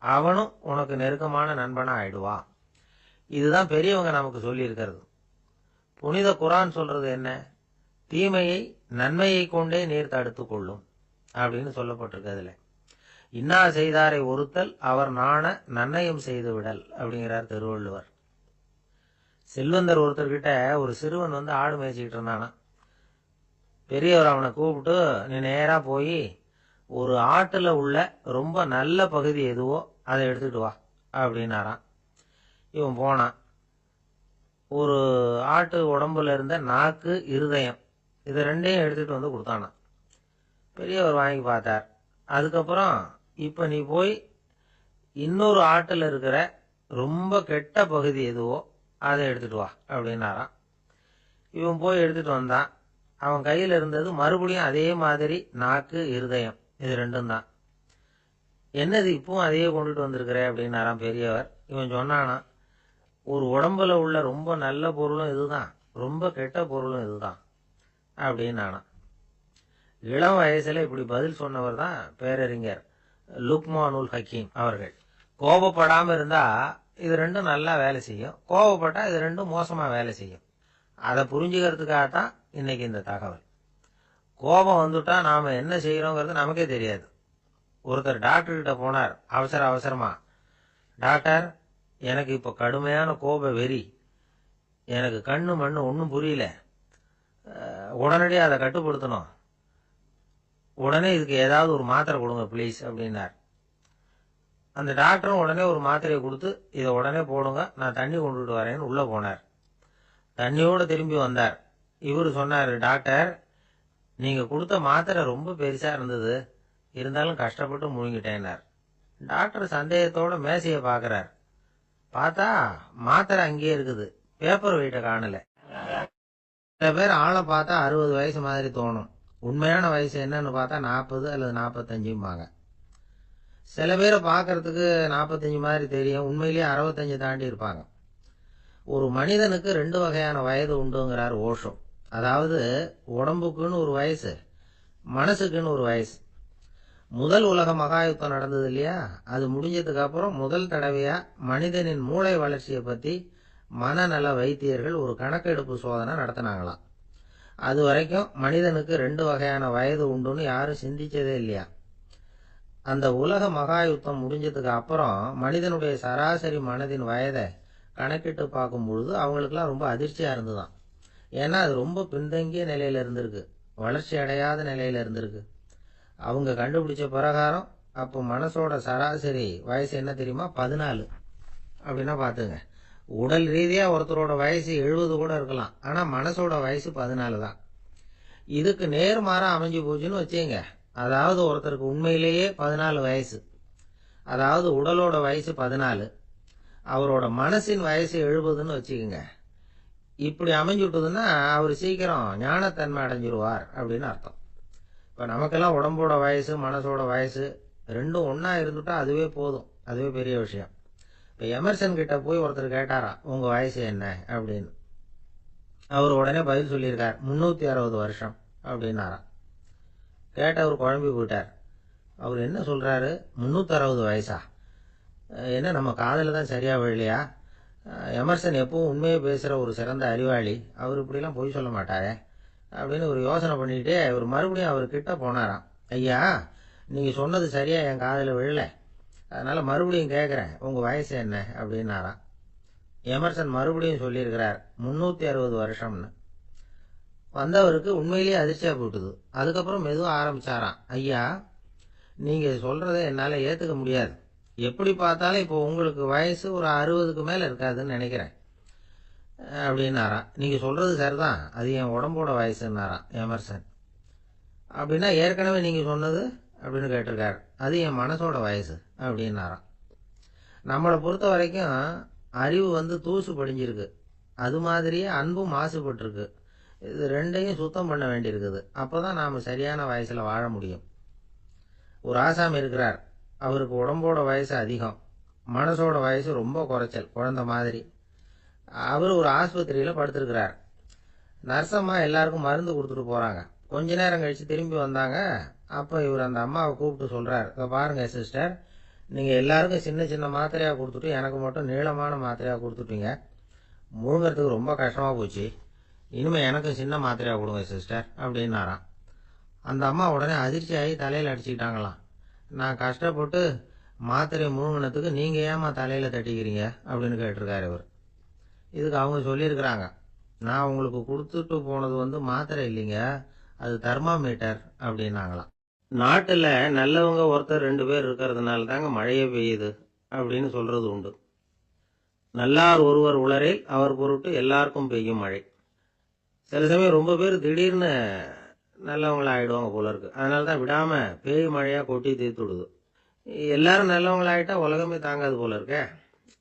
அவனும் உனக்கு நெருக்கமான நண்பனா ஆயிடுவான். இதுதான் பெரியவங்க நமக்கு சொல்லி இருக்கிறது. புனித குர்ஆன் சொல்றது என்ன? தீமையை நன்மையை கொண்டே நீர் தடுத்து கொள்ளும் அப்படின்னு சொல்லப்பட்டிருக்கு. அதுல இன்னா செய்தாரை ஒருத்தல் அவர் நாண நன்னயம் செய்து விடல் அப்படிங்கிறார் திருவள்ளுவர். செல்வந்தர் ஒருத்தர்கிட்ட ஒரு சிறுவன் ஆடு மேய்ச்சிக்கிட்டு இருந்தானா. பெரியவர் அவனை கூப்பிட்டு, நீ நேரா போய் ஒரு ஆட்டுல உள்ள ரொம்ப நல்ல பகுதி எதுவோ அதை எடுத்துட்டு வா அப்படின்னாராம். இவன் போனான். ஒரு ஆட்டு உடம்புல இருந்த நாக்கு, இருதயம், இது ரெண்டையும் எடுத்துட்டு கொடுத்தானான். பெரியவர் வாங்கி பார்த்தார். அதுக்கப்புறம் இப்ப நீ போய் இன்னொரு ஆட்டுல இருக்கிற ரொம்ப கெட்ட பகுதி எதுவோ அதை எடுத்துட்டு வா அப்படின்னாராம். இவன் போய் எடுத்துட்டு வந்தான். அவன் கையில இருந்தது மறுபடியும் அதே மாதிரி நாக்கு, இருதயம், இது ரெண்டும் தான். என்னது இப்பவும் அதையே கொண்டுட்டு வந்திருக்கிற அப்படின்னாராம் பெரியவர். இவன் சொன்னானா, ஒரு உடம்புல உள்ள ரொம்ப நல்ல பொருளும் இதுதான், ரொம்ப கெட்ட பொருளும் இதுதான் அப்படின்னானா. இளம் வயசுல இப்படி பதில் சொன்னவர் தான் பேரறிஞர் லுக்மானுல் ஹக்கீம் அவர்கள். கோபப்படாம இருந்தா இது ரெண்டும் நல்லா வேலை செய்யும், கோபப்பட்டா இது ரெண்டும் மோசமா வேலை செய்யும். அதை புரிஞ்சுக்கிறதுக்காகத்தான் இன்னைக்கு இந்த தகவல். கோபம் வந்துட்டா நாம என்ன செய்யறோங்கிறது நமக்கே தெரியாது. ஒருத்தர் டாக்டர் கிட்ட போனார் அவசரமா. டாக்டர், எனக்கு இப்ப கடுமையான கோப வெறி, எனக்கு கண்ணு மண்ணு ஒன்னும் புரியல, உடனடியாக அதை கட்டுப்படுத்தணும், உடனே இதுக்கு ஏதாவது ஒரு மாத்திரை கொடுங்க ப்ளீஸ் அப்படின்னார். அந்த டாக்டரும் உடனே ஒரு மாத்திரையை கொடுத்து, இதை உடனே போடுங்க, நான் தண்ணி கொண்டுட்டு வரேன்னு உள்ள போனார். தண்ணியோட திரும்பி வந்தார். இவரு சொன்னார், டாக்டர், நீங்க கொடுத்த மாத்திரை ரொம்ப பெருசா இருந்தது, இருந்தாலும் கஷ்டப்பட்டு முழுங்கிட்டேன்னார். டாக்டர் சந்தேகத்தோட மேசையை பாக்குறார். பார்த்தா மாத்திரை அங்கேயே இருக்குது, பேப்பர் வெயிட்ட காணல. சில பேர் ஆளை பார்த்தா 60 வயசு மாதிரி தோணும், உண்மையான வயசு என்னன்னு பார்த்தா 40 அல்லது 45. சில பேரை பார்க்கறதுக்கு 45 மாதிரி தெரியும், உண்மையிலேயே 65 தாண்டி இருப்பாங்க. ஒரு மனிதனுக்கு 2 வகையான வயது உண்டுங்கிறார் ஓஷோ. அதாவது உடம்புக்குன்னு ஒரு வயசு, மனசுக்குன்னு ஒரு வயசு. முதல் உலக மகாயுத்தம் நடந்தது இல்லையா, அது முடிஞ்சதுக்கு அப்புறம் முதல் தடவையா மனிதனின் மூளை வளர்ச்சியை பத்தி மனநல வைத்தியர்கள் ஒரு கணக்கெடுப்பு சோதனை நடத்தினாங்களாம். அது வரைக்கும் மனிதனுக்கு 2 வகையான வயது உண்டுன்னு யாரும் சிந்திச்சதே இல்லையா. அந்த உலக மகாயுத்தம் முடிஞ்சதுக்கு அப்புறம் மனிதனுடைய சராசரி மனதின் வயதை கணக்கிட்டு பார்க்கும் பொழுது அவங்களுக்குலாம் ரொம்ப அதிர்ச்சியா இருந்துதான். ஏன்னா அது ரொம்ப பின்தங்கிய நிலையில இருந்திருக்கு, வளர்ச்சி அடையாத நிலையில இருந்திருக்கு. அவங்க கண்டுபிடிச்ச பிரகாரம் அப்போ மனசோட சராசரி வயசு என்ன தெரியுமா? 14. அப்படின்னா பாத்துங்க, உடல் ரீதியா ஒருத்தரோட வயசு 70 கூட இருக்கலாம், ஆனா மனசோட வயசு 14 தான். இதுக்கு நேர்மாறா அமைஞ்சு போச்சுன்னு வச்சுங்க. அதாவது ஒருத்தருக்கு உண்மையிலேயே 14 வயசு, அதாவது உடலோட வயசு 14, அவரோட மனசின் வயசு 70ன்னு வச்சுக்கோங்க. இப்படி அமைஞ்சுட்டதுன்னா அவர் சீக்கிரம் ஞானத்தன்மை அடைஞ்சிருவார் அப்படின்னு அர்த்தம். இப்ப நமக்கெல்லாம் உடம்போட வயசு மனசோட வயசு ரெண்டும் ஒன்னா இருந்துட்டா அதுவே போதும், அதுவே பெரிய விஷயம். இப்ப எமர்சன் கிட்ட போய் ஒருத்தர் கேட்டாராம், உங்க வயசு என்ன அப்படின்னு. அவர் உடனே பதில் சொல்லியிருக்கார், 360 வருஷம் அப்படின்னாராம். கேட்டவர் குழம்பி போயிட்டார். அவர் என்ன சொல்றாரு, 360 வயசா? என்ன நம்ம காதல தான் சரியா விழலையா? எமர்சன் எப்பவும் உண்மையை பேசுற ஒரு சிறந்த அறிவாளி, அவர் இப்படிலாம் பொய் சொல்ல மாட்டாரே அப்படின்னு ஒரு யோசனை பண்ணிக்கிட்டே அவர் மறுபடியும் அவர் கிட்ட போனாராம். ஐயா, நீங்க சொன்னது சரியா என் காதல விழல, அதனால மறுபடியும் கேட்கிறேன், உங்க வயசு என்ன அப்படின்னாராம். எமர்சன் மறுபடியும் சொல்லியிருக்கிறார், 360 வருஷம்னு. வந்தவருக்கு உண்மையிலேயே அதிர்ச்சியா போட்டுது. அதுக்கப்புறம் மெதுவா ஆரம்பிச்சாராம், ஐயா, நீங்க சொல்றதை என்னால ஏத்துக்க முடியாது. எப்படி பார்த்தாலும் இப்போ உங்களுக்கு வயசு ஒரு 60க்கு மேல இருக்காதுன்னு நினைக்கிறேன். அப்படின்னாராம். நீங்கள் சொல்கிறது சரிதான், அது என் உடம்போட வயசுன்னாராம் எமர்சன். அப்படின்னா ஏற்கனவே நீங்கள் சொன்னது அப்படின்னு கேட்டிருக்காரு, அது என் மனசோட வயசு அப்படின்னாராம். நம்மளை பொறுத்த வரைக்கும் அறிவு தூசு படிஞ்சிருக்கு, அது மாதிரியே அன்பும் மாசுபட்டிருக்கு. இது ரெண்டையும் சுத்தம் பண்ண வேண்டியிருக்குது. அப்போ தான் நாம் சரியான வயசில் வாழ முடியும். ஒரு ஆசாமி இருக்கிறார், அவருக்கு உடம்போட வயசு அதிகம், மனசோட வயசு ரொம்ப குறைச்சல், குழந்தை மாதிரி. அவர் ஒரு ஆஸ்பத்திரியில் படுத்திருக்கிறார். நர்சம்மா எல்லாருக்கும் மருந்து கொடுத்துட்டு போகிறாங்க. கொஞ்ச நேரம் கழித்து திரும்பி வந்தாங்க. அப்போ இவர் அந்த அம்மாவை கூப்பிட்டு சொல்கிறார், இதை பாருங்கள் சிஸ்டர், நீங்கள் எல்லாருக்கும் சின்ன சின்ன மாத்திரையாக கொடுத்துட்டு எனக்கு மட்டும் நீளமான மாத்திரையாக கொடுத்துட்டீங்க. முழுங்கிறதுக்கு ரொம்ப கஷ்டமாக போச்சு. இனிமேல் எனக்கும் சின்ன மாத்திரையாக கொடுங்க சிஸ்டர் அப்படின்னாராம். அந்த அம்மா உடனே அதிர்ச்சி ஆகி தலையில் அடிச்சுக்கிட்டாங்களாம். நான் கஷ்டப்பட்டு மாத்திரை முழுங்கினத்துக்கு நீங்கள் ஏமா தலையில் தட்டிக்கிறீங்க அப்படின்னு கேட்டிருக்காரு இவர். இதுக்கு அவங்க சொல்லியிருக்கிறாங்க, நான் உங்களுக்கு கொடுத்துட்டு போனது மாத்திரை இல்லைங்க, அது தெர்மாமீட்டர் அப்படின்னாங்களாம். நாட்டில் நல்லவங்க ஒருத்தர் 2 பேர் இருக்கிறதுனால தாங்க மழையே பெய்யுது அப்படின்னு சொல்கிறது உண்டு. நல்லார் ஒருவர் உளரேல் அவர் பொருட்டு எல்லாருக்கும் பெய்யும் மழை. சில சமயம் ரொம்ப பேர் திடீர்னு நல்லவங்களா ஆகிடுவாங்க போல இருக்கு. அதனால தான் விடாமல் பேய் மழையாக கொட்டி தீர்த்து விடுது. எல்லாரும் நல்லவங்களாகிட்டா உலகமே தாங்காது போல இருக்க.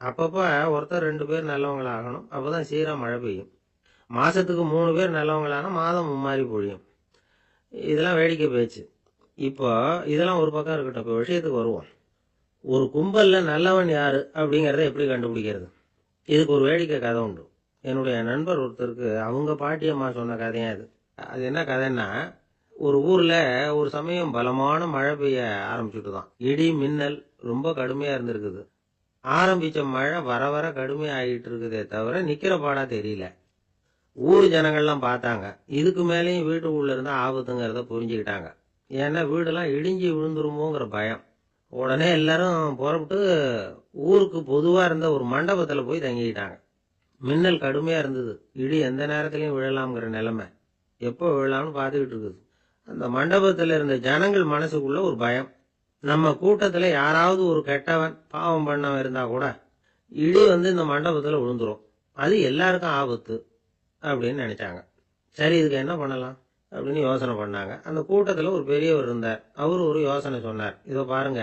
அப்பப்போ ஒருத்தர் 2 பேர் நல்லவங்களாகணும், அப்போ தான் சீராக மழை பெய்யும். மாதத்துக்கு 3 பேர் நல்லவங்களானா மாதம் மும்மாறி பொழியும். இதெல்லாம் வேடிக்கை பேச்சு. இப்போ இதெல்லாம் ஒரு பக்கம் இருக்கட்டும், இப்போ விஷயத்துக்கு வருவோம். ஒரு கும்பலில் நல்லவன் யார் அப்படிங்கிறத எப்படி கண்டுபிடிக்கிறது? இதுக்கு ஒரு வேடிக்கை கதை உண்டு. என்னுடைய நண்பர் ஒருத்தருக்கு அவங்க பாட்டியம்மா சொன்ன கதையா இது. அது என்ன கதைன்னா, ஒரு ஊரில் ஒரு சமயம் பலமான மழை பெய்ய ஆரம்பிச்சுட்டு தான். இடி மின்னல் ரொம்ப கடுமையாக இருந்திருக்குது. ஆரம்பித்த மழை வர வர கடுமையாகிட்டு இருக்குதே தவிர நிற்கிற பாடா தெரியல. ஊர் ஜனங்கள்லாம் பார்த்தாங்க. இதுக்கு மேலேயும் வீட்டுக்குள்ளே இருந்தால் ஆபத்துங்கிறத புரிஞ்சுக்கிட்டாங்க. ஏன்னா வீடெல்லாம் இடிஞ்சு விழுந்துருமோங்கிற பயம். உடனே எல்லாரும் புறப்பட்டு ஊருக்கு பொதுவாக இருந்த ஒரு மண்டபத்தில் போய் தங்கிக்கிட்டாங்க. மின்னல் கடுமையாக இருந்தது, இடி எந்த நேரத்துலையும் விழலாம்ங்கிற நிலைமை. எப்போ விழலாம்னு பார்த்துக்கிட்டு இருக்குது. அந்த மண்டபத்தில் இருந்த ஜனங்கள் மனசுக்குள்ள ஒரு பயம், நம்ம கூட்டத்தில் யாராவது ஒரு கெட்டவன் பாவம் பண்ணவன் இருந்தால் கூட இடி இந்த மண்டபத்தில் விழுந்துரும், அது எல்லாருக்கும் ஆபத்து அப்படின்னு நினைச்சாங்க. சரி, இதுக்கு என்ன பண்ணலாம் அப்படின்னு யோசனை பண்ணாங்க. அந்த கூட்டத்தில் ஒரு பெரியவர் இருந்தார். அவர் ஒரு யோசனை சொன்னார். இதோ பாருங்க,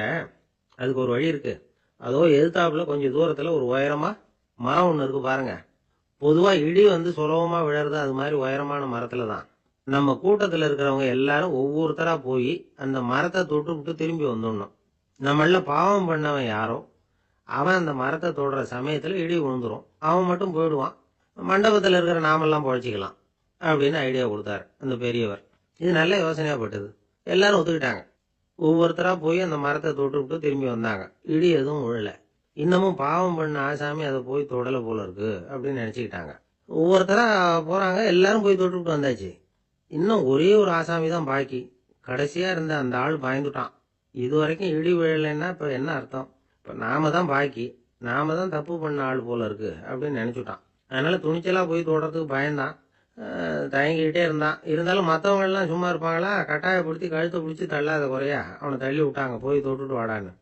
அதுக்கு ஒரு வழி இருக்கு. அதோ எதிர்த்தாப்புல கொஞ்சம் தூரத்தில் ஒரு உயரமாக மரம் ஒன்று இருக்கு பாருங்க. பொதுவாக இடி சுலபமாக விழறது அது மாதிரி உயரமான மரத்தில் தான். நம்ம கூட்டத்தில் இருக்கிறவங்க எல்லாரும் ஒவ்வொருத்தராக போய் அந்த மரத்தை தொட்டு விட்டு திரும்பி வந்துடணும். நம்மள பாவம் பண்ணவன் யாரோ அவன் அந்த மரத்தை தொடுற சமயத்தில் இடி விழுந்துரும், அவன் மட்டும் போயிடுவான், மண்டபத்தில் இருக்கிற நாமெல்லாம் பொழைச்சிக்கலாம் அப்படின்னு ஐடியா கொடுத்தாரு அந்த பெரியவர். இது நல்ல யோசனையாக பட்டது. எல்லாரும் ஒத்துக்கிட்டாங்க. ஒவ்வொருத்தராக போய் அந்த மரத்தை தொட்டு விட்டு திரும்பி வந்தாங்க. இடி எதுவும் விழலை. இன்னமும் பாவம் பண்ண ஆசாமி அதை போய் தொடலை போல இருக்கு அப்படின்னு நினச்சிக்கிட்டாங்க. ஒவ்வொருத்தராக போகிறாங்க, எல்லாரும் போய் தொட்டுவிட்டு வந்தாச்சு. இன்னும் ஒரே ஒரு ஆசாமி தான் பாக்கி. கடைசியாக இருந்த அந்த ஆள் பயந்துட்டான். இது வரைக்கும் இடி விழலைன்னா இப்போ என்ன அர்த்தம்? இப்போ நாம தான் பாக்கி, நாம தான் தப்பு பண்ண ஆள் போல இருக்கு அப்படின்னு நினச்சிட்டான். அதனால துணிச்சலாக போய் தொடுறதுக்கு பயந்தான், தயங்கிக்கிட்டே இருந்தான். இருந்தாலும் மற்றவங்கெல்லாம் சும்மா இருப்பாங்களா? கட்டாயப்படுத்தி கழுத்தை பிடிச்சி தள்ளாத குறையா அவனை தள்ளி விட்டாங்க, போய் தொட்டுட்டு வாடான்னு.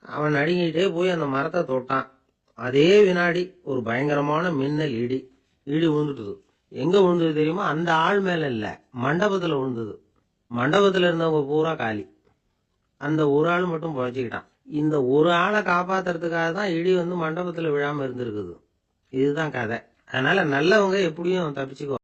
அவன் நடுங்கிட்டே போய் அந்த மரத்தை தொட்டான். அதே வினாடி ஒரு பயங்கரமான மின்னல் இடி விழுந்துட்டுது. எங்க விழுந்தது தெரியுமா? அந்த ஆள் மேல இல்ல, மண்டபத்துல விழுந்தது. மண்டபத்துல இருந்தவங்க பூரா காலி. அந்த ஒரு ஆள் மட்டும் புழைச்சிக்கிட்டான். இந்த ஒரு ஆளை காப்பாத்துறதுக்காக தான் இடி மண்டபத்துல விழாம இருந்திருக்குது. இதுதான் கதை. அதனால நல்லவங்க எப்படியும் தப்பிச்சுக்குவாங்க.